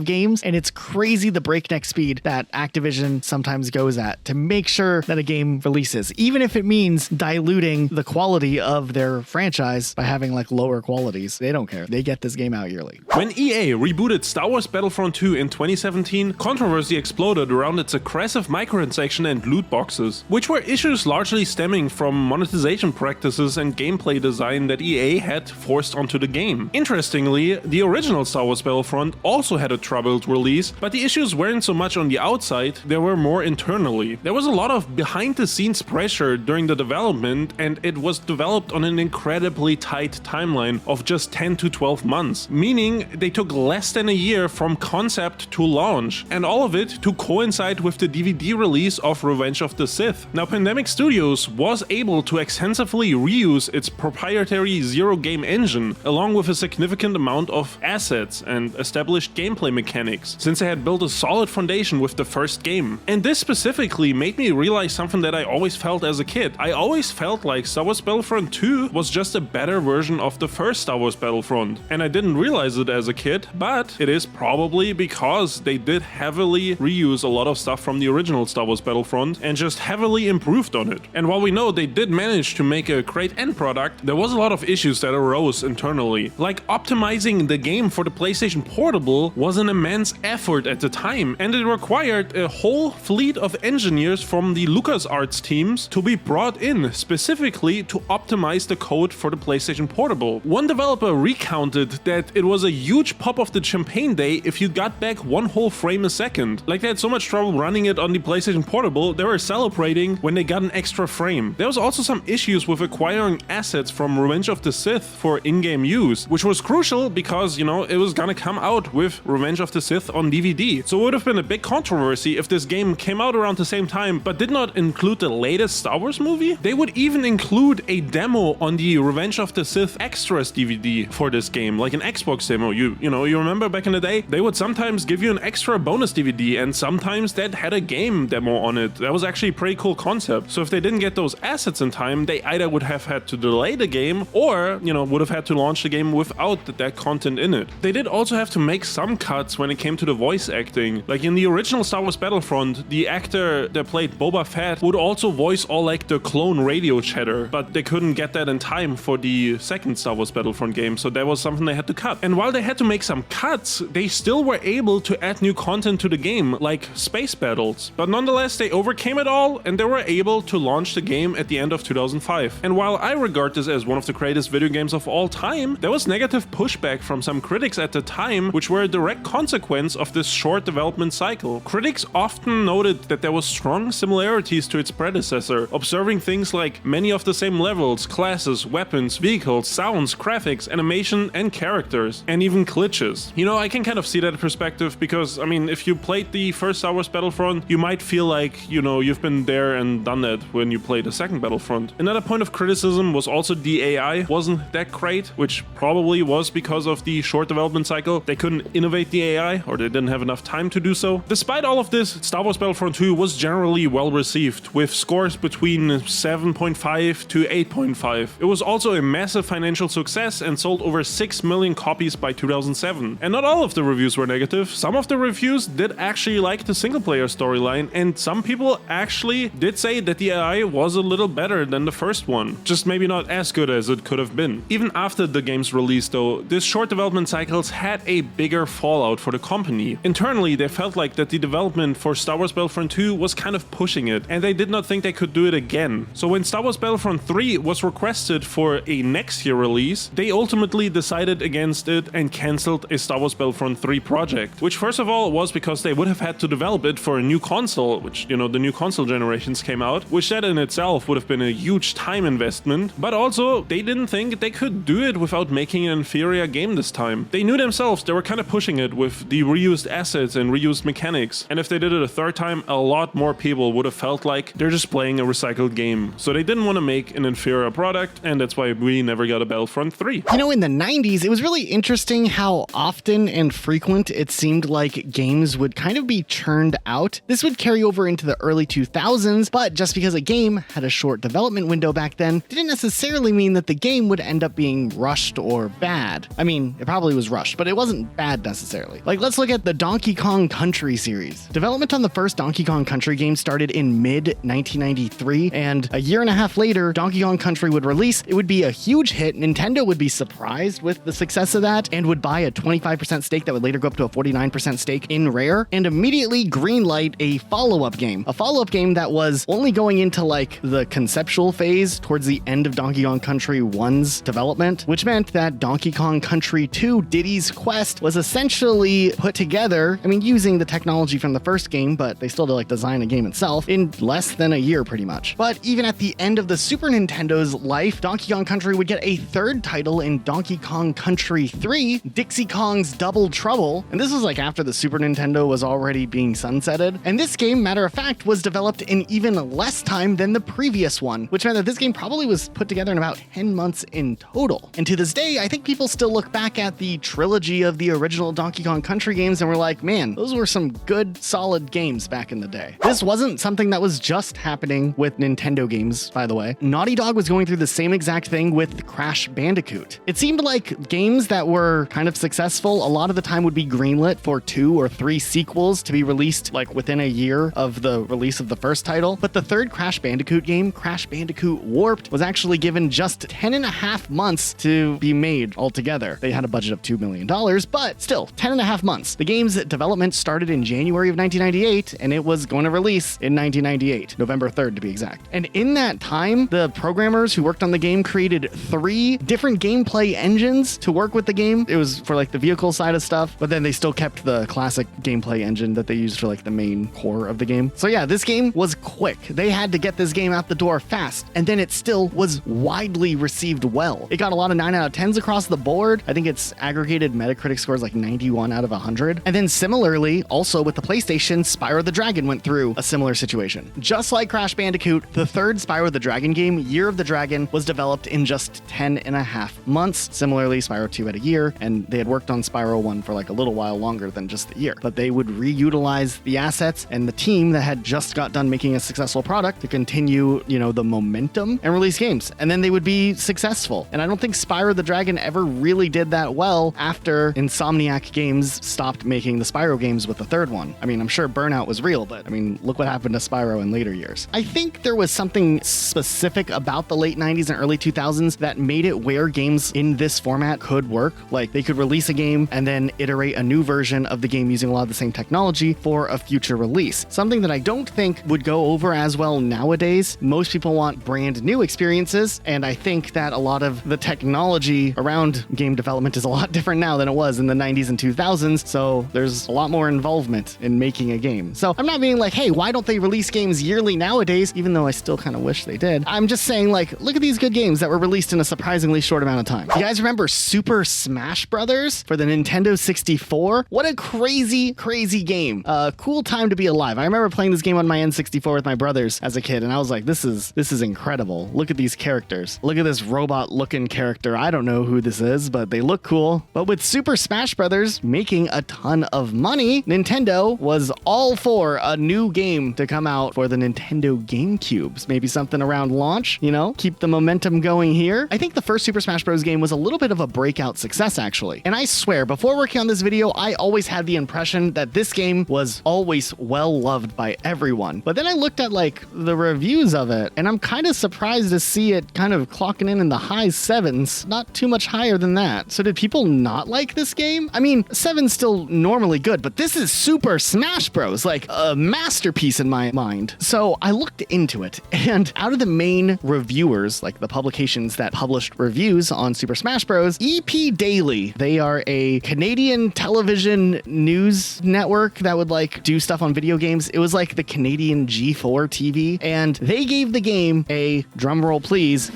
games, and it's crazy the breakneck speed that Activision sometimes goes at to make sure that a game releases, even if it means diluting diluting the quality of their franchise by having like lower qualities. They don't care. They get this game out yearly. When EA rebooted Star Wars Battlefront 2 in 2017, controversy exploded around its aggressive microtransaction and loot boxes, which were issues largely stemming from monetization practices and gameplay design that EA had forced onto the game. Interestingly, the original Star Wars Battlefront also had a troubled release, but the issues weren't so much on the outside, they were more internally. There was a lot of behind-the-scenes pressure during the development, and it was developed on an incredibly tight timeline of just 10 to 12 months, meaning they took less than a year from concept to launch, and all of it to coincide with the DVD release of Revenge of the Sith. Now, Pandemic Studios was able to extensively reuse its proprietary Zero game engine, along with a significant amount of assets and established gameplay mechanics, since they had built a solid foundation with the first game. And this specifically made me realize something that I always felt as a kid. I always felt like Star Wars Battlefront 2 was just a better version of the first Star Wars Battlefront, and I didn't realize it as a kid, but it is probably because they did heavily reuse a lot of stuff from the original Star Wars Battlefront and just heavily improved on it. And while we know they did manage to make a great end product, there was a lot of issues that arose internally. Like, optimizing the game for the PlayStation Portable was an immense effort at the time, and it required a whole fleet of engineers from the LucasArts teams to be brought in specifically to optimize the code for the PlayStation Portable. One developer recounted that it was a huge pop of the champagne day if you got back one whole frame a second. Like, they had so much trouble running it on the PlayStation Portable, they were celebrating when they got an extra frame. There was also some issues with acquiring assets from Revenge of the Sith for in-game use, which was crucial because, you know, it was gonna come out with Revenge of the Sith on DVD. So it would have been a big controversy if this game came out around the same time but did not include the latest Star Wars movie. They would even include a demo on the Revenge of the Sith Extras DVD for this game, like an Xbox demo. You remember back in the day, they would sometimes give you an extra bonus DVD, and sometimes that had a game demo on it. That was actually a pretty cool concept. So if they didn't get those assets in time, they either would have had to delay the game or, would have had to launch the game without that content in it. They did also have to make some cuts when it came to the voice acting. Like in the original Star Wars Battlefront, the actor that played Boba Fett would also voice all like the clone radio chatter, but they couldn't get that in time for the second Star Wars Battlefront game, so that was something they had to cut. And while they had to make some cuts, they still were able to add new content to the game, like space battles. But nonetheless, they overcame it all, and they were able to launch the game at the end of 2005. And while I regard this as one of the greatest video games of all time, there was negative pushback from some critics at the time, which were a direct consequence of this short development cycle. Critics often noted that there was strong similarities to its predecessor, observing things like many of the same levels, classes, weapons, vehicles, sounds, graphics, animation, and characters, and even glitches. I can kind of see that perspective because, if you played the first Star Wars Battlefront, you might feel like, you've been there and done that when you played the second Battlefront. Another point of criticism was also the AI wasn't that great, which probably was because of the short development cycle. They couldn't innovate the AI, or they didn't have enough time to do so. Despite all of this, Star Wars Battlefront 2 was generally well received, with scores between 7.5 to 8.5. It was also a massive financial success and sold over 6 million copies by 2007. And not all of the reviews were negative. Some of the reviews did actually like the single-player storyline, and some people actually did say that the AI was a little better than the first one, just maybe not as good as it could have been. Even after the game's release though, this short development cycles had a bigger fallout for the company. Internally, they felt like that the development for Star Wars Battlefront 2 was kind of pushing it, and they did not think they could do it again. So when Star Wars Battlefront 3 was requested for a next year release, they ultimately decided against it and cancelled a Star Wars Battlefront 3 project, which first of all was because they would have had to develop it for a new console, which, the new console generations came out, which that in itself would have been a huge time investment, but also they didn't think they could do it without making an inferior game this time. They knew themselves they were kind of pushing it with the reused assets and reused mechanics, and if they did it a third time, a lot more people would have felt like they're just playing a recycled game. So they didn't want to make an inferior product, and that's why we never got a Battlefront 3. In the 90s, it was really interesting how often and frequent it seemed like games would kind of be churned out. This would carry over into the early 2000s, but just because a game had a short development window back then didn't necessarily mean that the game would end up being rushed or bad. It probably was rushed, but it wasn't bad necessarily. Like, let's look at the Donkey Kong Country series. Development on the first Donkey Kong Country game started in mid-1993, and a year and a half half later, Donkey Kong Country would release. It would be a huge hit. Nintendo would be surprised with the success of that and would buy a 25% stake that would later go up to a 49% stake in Rare and immediately greenlight a follow-up game. A follow-up game that was only going into like the conceptual phase towards the end of Donkey Kong Country 1's development, which meant that Donkey Kong Country 2 Diddy's Quest was essentially put together, using the technology from the first game, but they still had to like design a game itself in less than a year pretty much. But even at the end of the Super Nintendo's life, Donkey Kong Country would get a third title in Donkey Kong Country 3, Dixie Kong's Double Trouble, and this was like after the Super Nintendo was already being sunsetted. And this game, matter of fact, was developed in even less time than the previous one, which meant that this game probably was put together in about 10 months in total. And to this day, I think people still look back at the trilogy of the original Donkey Kong Country games and we're like, man, those were some good, solid games back in the day. This wasn't something that was just happening with Nintendo games, by the way. Naughty Dog was going through the same exact thing with Crash Bandicoot. It seemed like games that were kind of successful a lot of the time would be greenlit for 2 or 3 sequels to be released like within a year of the release of the first title. But the third Crash Bandicoot game, Crash Bandicoot Warped, was actually given just 10.5 months to be made altogether. They had a budget of $2 million, but still 10.5 months. The game's development started in January of 1998 and it was going to release in 1998, November 3rd to be exact. And in that time, the programmers who worked on the game created 3 different gameplay engines to work with the game. It was for like the vehicle side of stuff, but then they still kept the classic gameplay engine that they used for like the main core of the game. So yeah, this game was quick. They had to get this game out the door fast, and then it still was widely received well. It got a lot of 9 out of 10s across the board. I think its aggregated Metacritic scores like 91 out of 100. And then similarly, also with the PlayStation, Spyro the Dragon went through a similar situation. Just like Crash Bandicoot, the third Spyro the Dragon game, Year of the Dragon, was developed in just 10.5 months. Similarly, Spyro 2 had a year, and they had worked on Spyro 1 for like a little while longer than just the year. But they would reutilize the assets and the team that had just got done making a successful product to continue, the momentum and release games. And then they would be successful. And I don't think Spyro the Dragon ever really did that well after Insomniac Games stopped making the Spyro games with the third one. I'm sure burnout was real, but look what happened to Spyro in later years. I think there was something specific about the late 90s and early 2000s that made it where games in this format could work. Like they could release a game and then iterate a new version of the game using a lot of the same technology for a future release. Something that I don't think would go over as well nowadays. Most people want brand new experiences, and I think that a lot of the technology around game development is a lot different now than it was in the 90s and 2000s, so there's a lot more involvement in making a game. So I'm not being like, hey, why don't they release games yearly nowadays, even though I still kind of wish they did. I'm just saying, like, look at these good games that were released in a surprisingly short amount of time. You guys remember Super Smash Brothers for the Nintendo 64? What a crazy, crazy game. Cool time to be alive. I remember playing this game on my N64 with my brothers as a kid, and I was like, this is incredible. Look at these characters. Look at this robot-looking character. I don't know who this is, but they look cool. But with Super Smash Brothers making a ton of money, Nintendo was all for a new game to come out for the Nintendo GameCubes. Maybe something around launch, keep the momentum going here. I think the first Super Smash Bros. Game was a little bit of a breakout success, actually. And I swear, before working on this video, I always had the impression that this game was always well loved by everyone. But then I looked at like the reviews of it, and I'm kind of surprised to see it kind of clocking in the high 7s, not too much higher than that. So did people not like this game? 7's still normally good, but this is Super Smash Bros. Like a masterpiece in my mind. So I looked into it, and out of the main reviewers, like the publications that published reviews on Super Smash Bros., EP Daily, they are a Canadian television news network that would like do stuff on video games. It was like the Canadian G4 TV, and they gave the game a, drumroll please,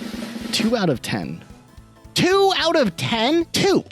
2 out of 10. 2 out of 10? 2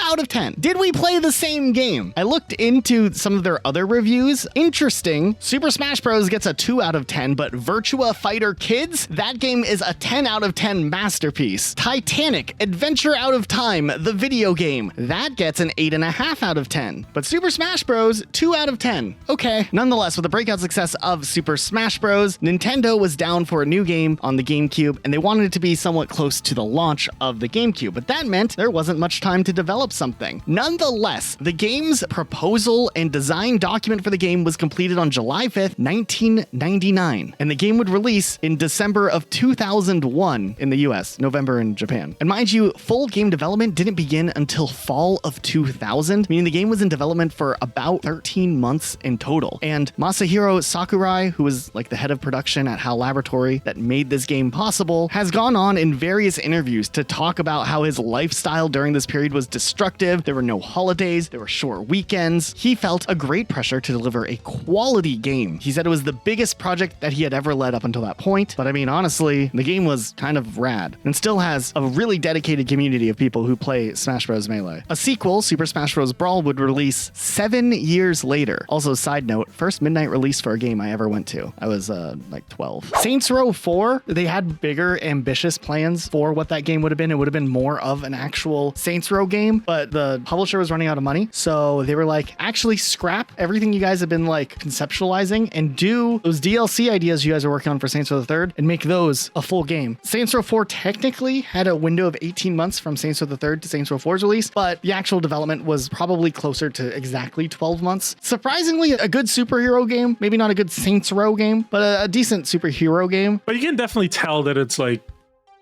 out of 10. Did we play the same game? I looked into some of their other reviews. Interesting. Super Smash Bros. Gets a 2 out of 10, but Virtua Fighter Kids, that game is a 10 out of 10 masterpiece. Titanic, Adventure Out of Time, the video game, that gets an 8.5 out of 10. But Super Smash Bros., 2 out of 10. Okay. Nonetheless, with the breakout success of Super Smash Bros., Nintendo was down for a new game on the GameCube, and they wanted it to be somewhat close to the launch of the GameCube. GameCube, but that meant there wasn't much time to develop something. Nonetheless, the game's proposal and design document for the game was completed on July 5th, 1999, and the game would release in December of 2001 in the US, November in Japan. And mind you, full game development didn't begin until fall of 2000, meaning the game was in development for about 13 months in total. And Masahiro Sakurai, who was like the head of production at HAL Laboratory that made this game possible, has gone on in various interviews to talk about how his lifestyle during this period was destructive. There were no holidays, there were short weekends. He felt a great pressure to deliver a quality game. He said it was the biggest project that he had ever led up until that point. But I mean, honestly, the game was kind of rad and still has a really dedicated community of people who play Smash Bros. Melee. A sequel, Super Smash Bros. Brawl, would release 7 years later. Also, side note, first midnight release for a game I ever went to. I was like 12. Saints Row 4, they had bigger, ambitious plans for what that game would have been. It would have been more of an actual Saints Row game, but the publisher was running out of money. So they were like, actually scrap everything you guys have been like conceptualizing and do those DLC ideas you guys are working on for Saints Row the Third and make those a full game. Saints Row 4 technically had a window of 18 months from Saints Row the Third to Saints Row 4's release, but the actual development was probably closer to exactly 12 months. Surprisingly, a good superhero game, maybe not a good Saints Row game, but a decent superhero game. But you can definitely tell that it's like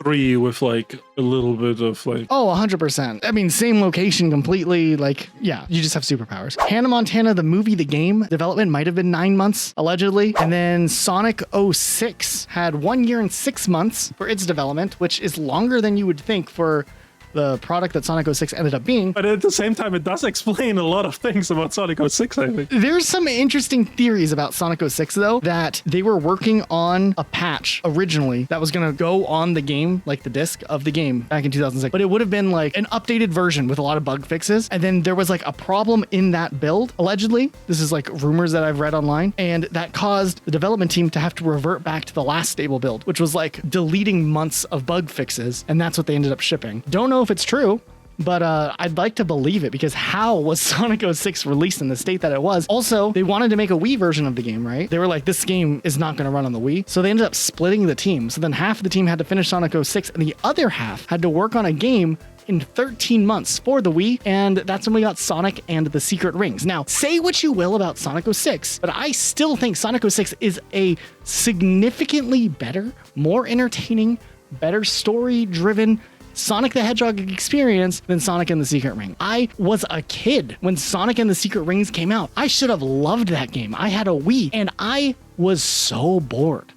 3 with like a little bit of like... Oh, 100%. I mean, same location completely. Like, yeah, you just have superpowers. Hannah Montana, the movie, the game development might have been 9 months, allegedly. And then Sonic 06 had 1 year and 6 months for its development, which is longer than you would think for the product that Sonic 06 ended up being. But at the same time, it does explain a lot of things about Sonic 06, I think. There's some interesting theories about Sonic 06, though, that they were working on a patch originally that was going to go on the game, like the disc of the game back in 2006. But it would have been like an updated version with a lot of bug fixes. And then there was like a problem in that build, allegedly. This is like rumors that I've read online. And that caused the development team to have to revert back to the last stable build, which was like deleting months of bug fixes. And that's what they ended up shipping. Don't know if it's true, but I'd like to believe it, because how was Sonic 06 released in the state that it was? Also, they wanted to make a Wii version of the game, right? They were like, this game is not going to run on the Wii. So they ended up splitting the team. So then half of the team had to finish Sonic 06 and the other half had to work on a game in 13 months for the Wii, and that's when we got Sonic and the Secret Rings. Now, say what you will about Sonic 06, but I still think Sonic 06 is a significantly better, more entertaining, better story-driven Sonic the Hedgehog experience than Sonic and the Secret Ring. I was a kid when Sonic and the Secret Rings came out. I should have loved that game. I had a Wii, and I was so bored.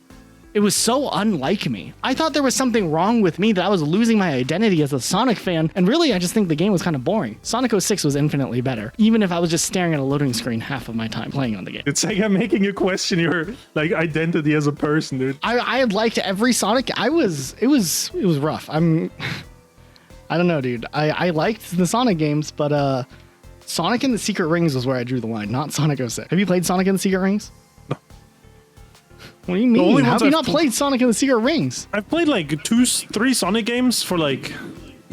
It was so unlike me. I thought there was something wrong with me, that I was losing my identity as a Sonic fan, and really I just think the game was kind of boring. Sonic 06 was infinitely better, even if I was just staring at a loading screen half of my time playing on the game. It's like I'm making you question your like identity as a person, dude. I had liked every Sonic. It was rough. I don't know, dude. I liked the Sonic games, but Sonic and the Secret Rings was where I drew the line, not Sonic 06. Have you played Sonic and the Secret Rings? No. What do you mean? How have you not played Sonic and the Secret Rings? I've played like 3 Sonic games for like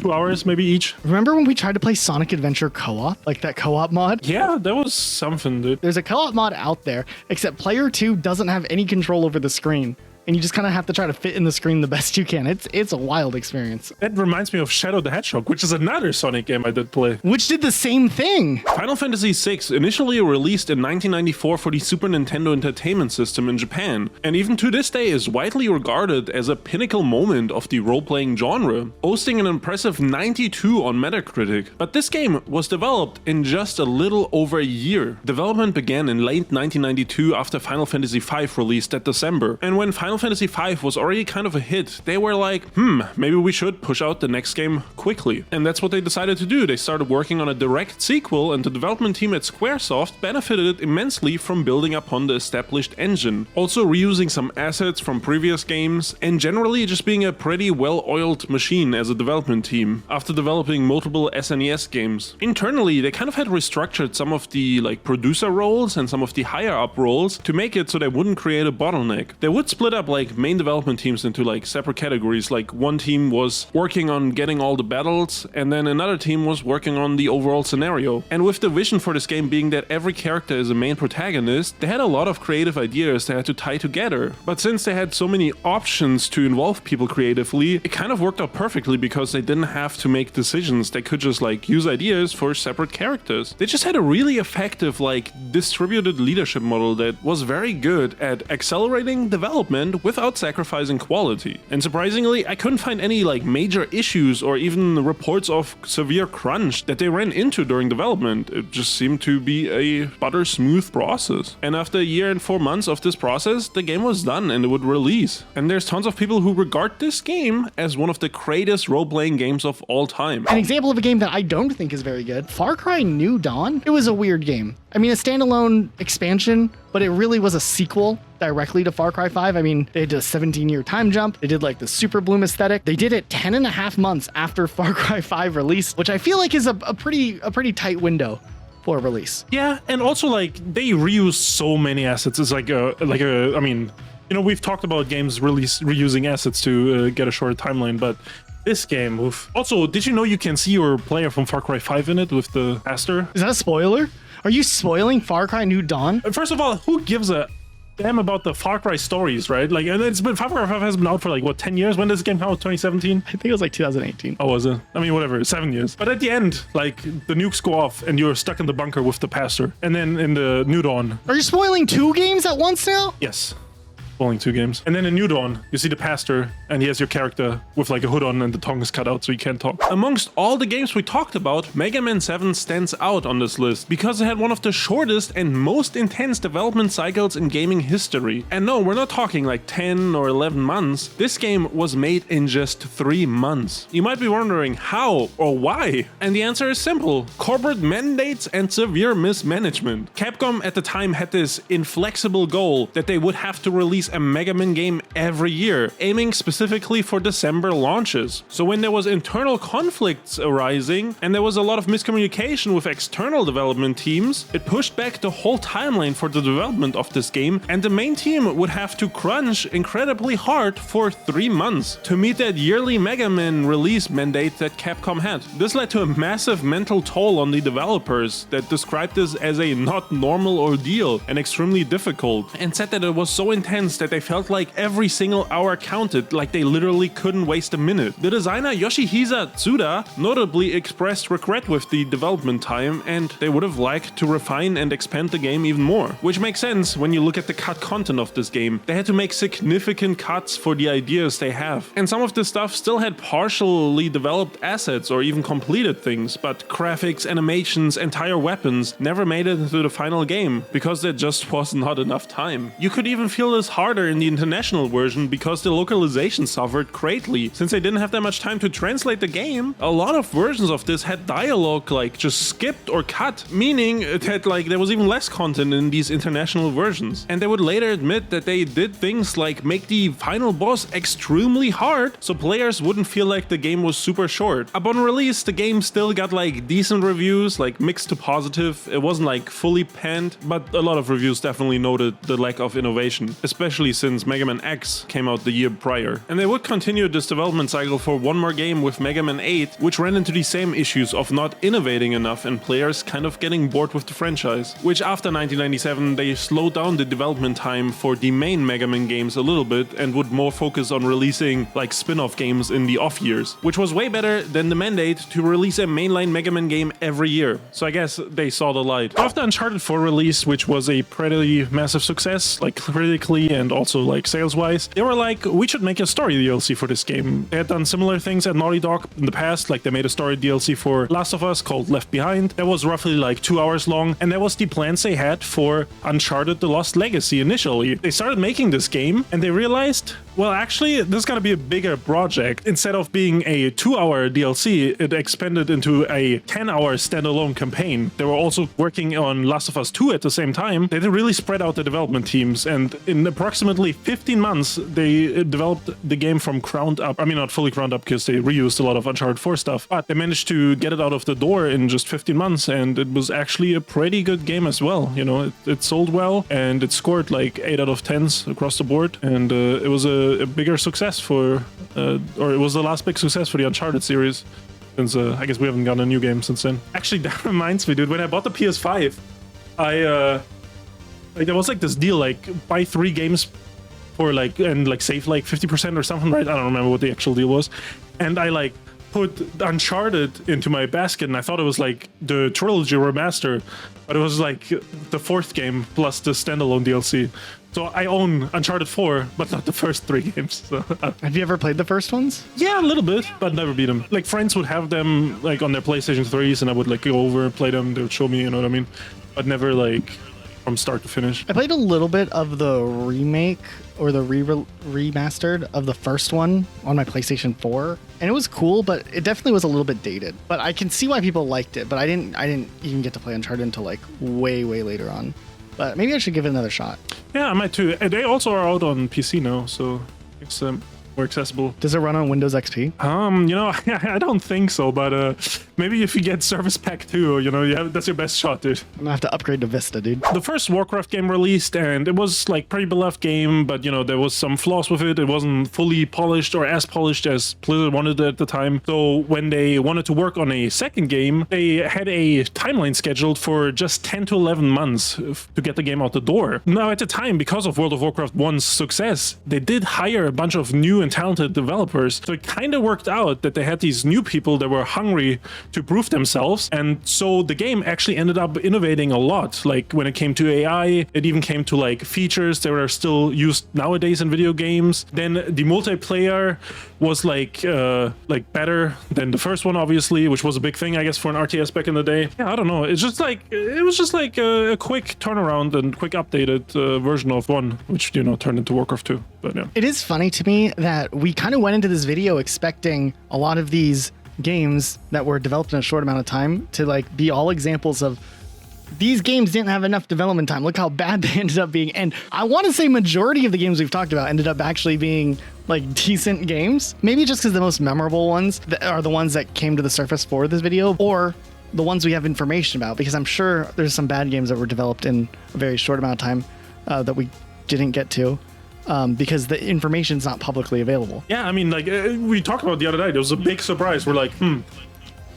2 hours maybe each. Remember when we tried to play Sonic Adventure co-op? Like that co-op mod? Yeah, that was something, dude. There's a co-op mod out there, except player 2 doesn't have any control over the screen. And you just kind of have to try to fit in the screen the best you can. It's a wild experience. That reminds me of Shadow the Hedgehog, which is another Sonic game I did play. Which did the same thing. Final Fantasy VI initially released in 1994 for the Super Nintendo Entertainment System in Japan, and even to this day is widely regarded as a pinnacle moment of the role-playing genre, boasting an impressive 92 on Metacritic. But this game was developed in just a little over a year. Development began in late 1992 after Final Fantasy V released that December, and when Final Fantasy V was already kind of a hit, they were like, maybe we should push out the next game quickly. And that's what they decided to do. They started working on a direct sequel, and the development team at Squaresoft benefited immensely from building upon the established engine, also reusing some assets from previous games, and generally just being a pretty well-oiled machine as a development team, after developing multiple SNES games. Internally, they kind of had restructured some of the producer roles and some of the higher up roles to make it so they wouldn't create a bottleneck. They would split up up like main development teams into like separate categories. Like one team was working on getting all the battles, and then another team was working on the overall scenario. And with the vision for this game being that every character is a main protagonist, they had a lot of creative ideas they had to tie together. But since they had so many options to involve people creatively, it kind of worked out perfectly because they didn't have to make decisions. They could just like use ideas for separate characters. They just had a really effective like distributed leadership model that was very good at accelerating development without sacrificing quality. And surprisingly, I couldn't find any like major issues or even reports of severe crunch that they ran into during development. It just seemed to be a butter smooth process. And after a year and 4 months of this process, the game was done and it would release. And there's tons of people who regard this game as one of the greatest role-playing games of all time. An example of a game that I don't think is very good, Far Cry New Dawn. It was a weird game. I mean, a standalone expansion, but it really was a sequel directly to Far Cry 5. I mean, they did a 17-year time jump. They did like the Super Bloom aesthetic. They did it 10 and a half months after Far Cry 5 released, which I feel like is a pretty tight window for release. Yeah, and also like they reuse so many assets. It's I mean, you know, we've talked about games reusing assets to get a shorter timeline, but this game, oof. Also, did you know you can see your player from Far Cry 5 in it with the pastor? Is that a spoiler? Are you spoiling Far Cry New Dawn? First of all, who gives a damn about the Far Cry stories, right? Like, and it's been Far Cry 5 has been out for like what, 10 years? When did this game come out? 2017? I think it was like 2018. Oh, was it? I mean, whatever, 7 years. But at the end, like the nukes go off and you're stuck in the bunker with the pastor. And then in the New Dawn. Are you spoiling 2 games at once now? Yes. Bowling 2 games. And then in New Dawn, you see the pastor and he has your character with like a hood on and the tongue is cut out so he can't talk. Amongst all the games we talked about, Mega Man 7 stands out on this list because it had one of the shortest and most intense development cycles in gaming history. And no, we're not talking like 10 or 11 months. This game was made in just 3 months. You might be wondering how or why? And the answer is simple: corporate mandates and severe mismanagement. Capcom at the time had this inflexible goal that they would have to release a Mega Man game every year, aiming specifically for December launches. So when there was internal conflicts arising and there was a lot of miscommunication with external development teams, it pushed back the whole timeline for the development of this game, and the main team would have to crunch incredibly hard for 3 months to meet that yearly Mega Man release mandate that Capcom had. This led to a massive mental toll on the developers that described this as a not normal ordeal and extremely difficult, and said that it was so intense that they felt like every single hour counted, like they literally couldn't waste a minute. The designer Yoshihisa Tsuda notably expressed regret with the development time, and they would have liked to refine and expand the game even more. Which makes sense when you look at the cut content of this game. They had to make significant cuts for the ideas they have. And some of this stuff still had partially developed assets or even completed things, but graphics, animations, entire weapons never made it into the final game because there just was not enough time. You could even feel this harder in the international version because the localization suffered greatly. Since they didn't have that much time to translate the game, a lot of versions of this had dialogue like just skipped or cut, meaning it had like there was even less content in these international versions. And they would later admit that they did things like make the final boss extremely hard so players wouldn't feel like the game was super short. Upon release, the game still got like decent reviews, like mixed to positive. It wasn't like fully panned, but a lot of reviews definitely noted the lack of innovation, especially since Mega Man X came out the year prior. And they would continue this development cycle for one more game with Mega Man 8, which ran into the same issues of not innovating enough and players kind of getting bored with the franchise. Which after 1997 they slowed down the development time for the main Mega Man games a little bit and would more focus on releasing like spin-off games in the off years, which was way better than the mandate to release a mainline Mega Man game every year. So I guess they saw the light. After Uncharted 4 release, which was a pretty massive success, like critically and also like sales-wise, they were like, we should make a story DLC for this game. They had done similar things at Naughty Dog in the past, like they made a story DLC for Last of Us called Left Behind. That was roughly like 2 hours long, and that was the plans they had for Uncharted The Lost Legacy initially. They started making this game, and they realized Well, actually, this is going to be a bigger project. Instead of being a 2-hour DLC, it expanded into a 10-hour standalone campaign. They were also working on Last of Us 2 at the same time. They did really spread out the development teams, and in approximately 15 months, they developed the game from ground up. I mean, not fully ground up because they reused a lot of Uncharted 4 stuff, but they managed to get it out of the door in just 15 months, and it was actually a pretty good game as well. You know, it sold well, and it scored like 8 out of 10s across the board, and it was a bigger success or it was the last big success for the Uncharted series, since I guess we haven't gotten a new game since then. Actually, that reminds me, dude, when I bought the PS5, there was like this deal, like buy 3 games for and save like 50% or something, right? I don't remember what the actual deal was, and I like put Uncharted into my basket, and I thought it was like the trilogy remaster, but it was like the 4th game plus the standalone DLC. So I own Uncharted 4, but not the first 3 games. So, Have you ever played the first ones? yeah, a little bit, but never beat them. Like friends would have them like on their PlayStation 3s, and I would like go over and play them. They would show me, you know what I mean? But never like from start to finish. I played a little bit of the remake or the remastered of the first one on my PlayStation 4, and it was cool, but it definitely was a little bit dated. But I can see why people liked it, but I didn't even get to play Uncharted until like way later on. But maybe I should give it another shot. Yeah, I might too. And they also are out on PC now, so it's more accessible. Does it run on Windows XP? You know, I don't think so, but maybe if you get Service Pack 2, you know, that's your best shot, dude. I'm gonna have to upgrade to Vista, dude. The first Warcraft game released, and it was like pretty beloved game, but you know, there was some flaws with it. It wasn't fully polished or as polished as Blizzard wanted it at the time. So when they wanted to work on a second game, they had a timeline scheduled for just 10 to 11 months to get the game out the door. Now at the time, because of World of Warcraft 1's success, they did hire a bunch of new and talented developers. So it kind of worked out that they had these new people that were hungry to prove themselves, and so the game actually ended up innovating a lot. Like when it came to AI, it even came to like features that are still used nowadays in video games. Then the multiplayer was like better than the first one, obviously, which was a big thing, I guess, for an RTS back in the day. Yeah, I don't know. It was just like a quick turnaround and quick updated version of 1, which, you know, turned into Warcraft 2. But yeah. It is funny to me that we kind of went into this video expecting a lot of these games that were developed in a short amount of time to like be all examples of these games didn't have enough development time. Look how bad they ended up being. And I want to say majority of the games we've talked about ended up actually being like decent games. Maybe just because the most memorable ones are the ones that came to the surface for this video, or the ones we have information about, because I'm sure there's some bad games that were developed in a very short amount of time that we didn't get to. Because the information's not publicly available. Yeah, I mean, like we talked about the other night, it was a big surprise. We're like,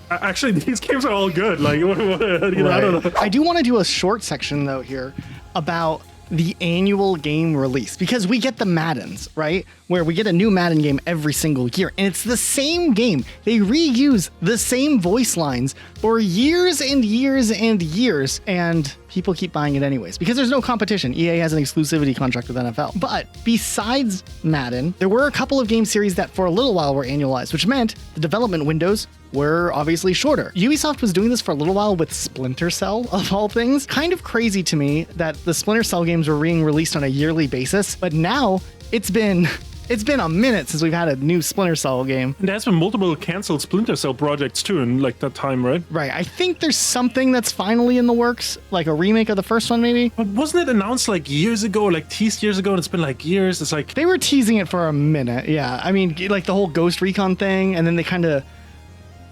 actually, these games are all good. Like, you know, I don't know. I do want to do a short section though here about the annual game release, because we get the Maddens, right? Where we get a new Madden game every single year, and it's the same game. They reuse the same voice lines for years and years and years, and people keep buying it anyways because there's no competition. EA has an exclusivity contract with NFL. But besides Madden, there were a couple of game series that for a little while were annualized, which meant the development windows were obviously shorter. Ubisoft was doing this for a little while with Splinter Cell, of all things. Kind of crazy to me that the Splinter Cell games were being released on a yearly basis, but now it's been a minute since we've had a new Splinter Cell game. And there's been multiple canceled Splinter Cell projects too in like that time, right? Right. I think there's something that's finally in the works, like a remake of the first one, maybe. But wasn't it announced like years ago, like teased years ago, and it's been like years? It's like they were teasing it for a minute. Yeah. I mean, like the whole Ghost Recon thing, and then they kind of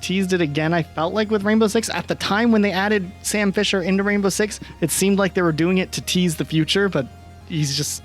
teased it again, I felt like, with Rainbow Six. At the time when they added Sam Fisher into Rainbow Six, it seemed like they were doing it to tease the future, but he's just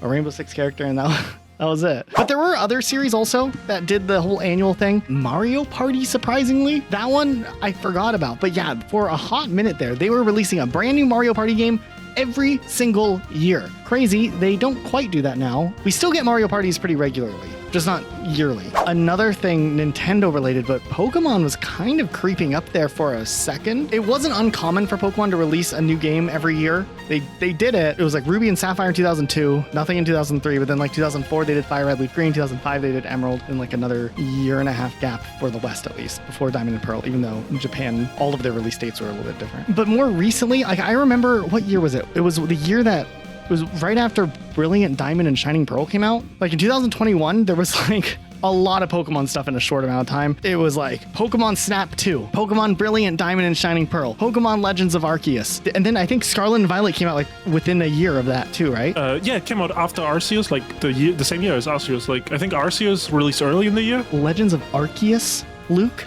a Rainbow Six character, and that was it. But there were other series also that did the whole annual thing. Mario Party, surprisingly. That one I forgot about. But yeah, for a hot minute there, they were releasing a brand new Mario Party game every single year. Crazy, they don't quite do that now. We still get Mario Parties pretty regularly, just not yearly. Another thing Nintendo related, but Pokemon was kind of creeping up there for a second. It wasn't uncommon for Pokemon to release a new game every year. They did it. It was like Ruby and Sapphire in 2002, nothing in 2003, but then like 2004 they did Fire Red, Leaf Green, 2005 they did Emerald, and like another year and a half gap for the West at least, before Diamond and Pearl, even though in Japan all of their release dates were a little bit different. But more recently, like I remember, what year was it? It was the year that It was right after Brilliant Diamond and Shining Pearl came out. Like in 2021, there was like a lot of Pokemon stuff in a short amount of time. It was like Pokemon Snap 2, Pokemon Brilliant Diamond and Shining Pearl, Pokemon Legends of Arceus. And then I think Scarlet and Violet came out like within a year of that too, right? Yeah, it came out after Arceus, like the same year as Arceus. Like I think Arceus released early in the year. Legends of Arceus, Luke?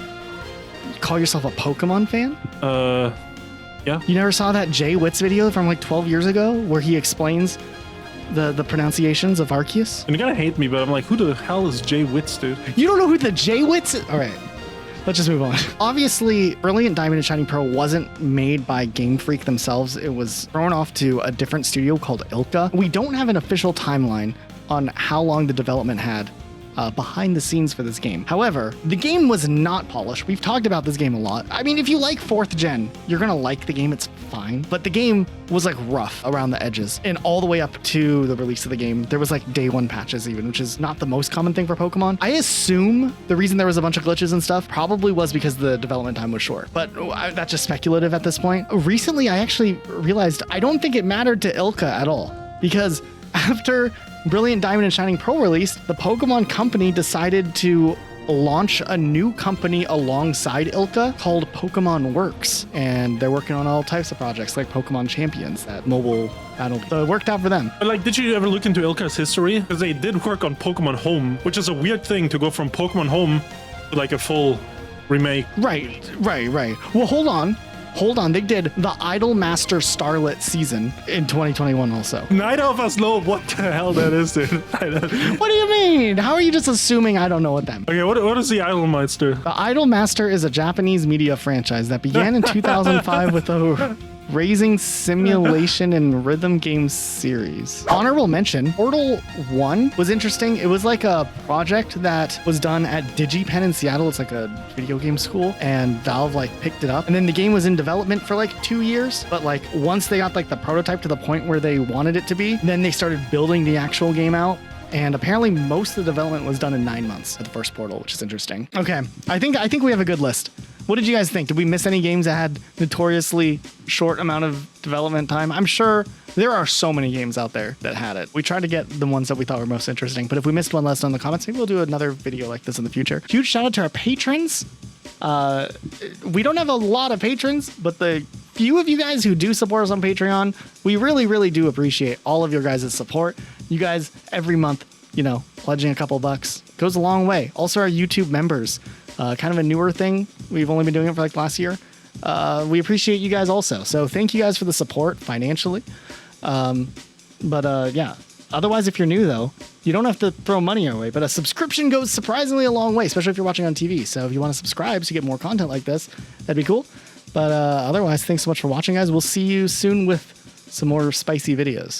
You call yourself a Pokemon fan? Yeah. You never saw that Jay Witz video from like 12 years ago where he explains the pronunciations of Arceus? And you're gonna hate me, but I'm like, who the hell is Jay Witz, dude? You don't know who the Jay Witz is? All right. Let's just move on. Obviously, Brilliant Diamond and Shining Pearl wasn't made by Game Freak themselves. It was thrown off to a different studio called Ilka. We don't have an official timeline on how long the development had behind the scenes for this game. However, the game was not polished. We've talked about this game a lot. I mean, if you like 4th gen, you're gonna like the game, it's fine. But the game was like rough around the edges. And all the way up to the release of the game, there was like day 1 patches even, which is not the most common thing for Pokemon. I assume the reason there was a bunch of glitches and stuff probably was because the development time was short. But that's just speculative at this point. Recently, I actually realized I don't think it mattered to Ilka at all. Because after Brilliant Diamond and Shining Pearl released, the Pokemon Company decided to launch a new company alongside Ilka called Pokemon Works. And they're working on all types of projects like Pokemon Champions, that mobile battle. So it worked out for them. But like, did you ever look into Ilka's history? Because they did work on Pokemon Home, which is a weird thing to go from Pokemon Home to like a full remake. Right. Well, hold on. They did the Idolmaster Starlit season in 2021 also. Neither of us know what the hell that is, dude. What do you mean? How are you just assuming I don't know what that means? Okay, what is the Idolmeister? The Idolmaster is a Japanese media franchise that began in 2005 with a Raising Simulation and Rhythm Game series. Honorable mention, Portal 1 was interesting. It was like a project that was done at DigiPen in Seattle. It's like a video game school, and Valve like picked it up. And then the game was in development for like 2 years. But like once they got like the prototype to the point where they wanted it to be, then they started building the actual game out. And apparently most of the development was done in 9 months at the first Portal, which is interesting. Okay, I think we have a good list. What did you guys think? Did we miss any games that had notoriously short amount of development time? I'm sure there are so many games out there that had it. We tried to get the ones that we thought were most interesting, but if we missed one, let us know in the comments. Maybe we'll do another video like this in the future. Huge shout out to our patrons. We don't have a lot of patrons, but the few of you guys who do support us on Patreon, we really, really do appreciate all of your guys' support. You guys, every month, pledging a couple bucks goes a long way. Also, our YouTube members, kind of a newer thing. We've only been doing it for like last year. We appreciate you guys also. So thank you guys for the support financially. Yeah. Otherwise, if you're new, though, you don't have to throw money our way, but a subscription goes surprisingly a long way, especially if you're watching on TV. So if you want to subscribe so you get more content like this, that'd be cool. But otherwise, thanks so much for watching, guys. We'll see you soon with some more spicy videos.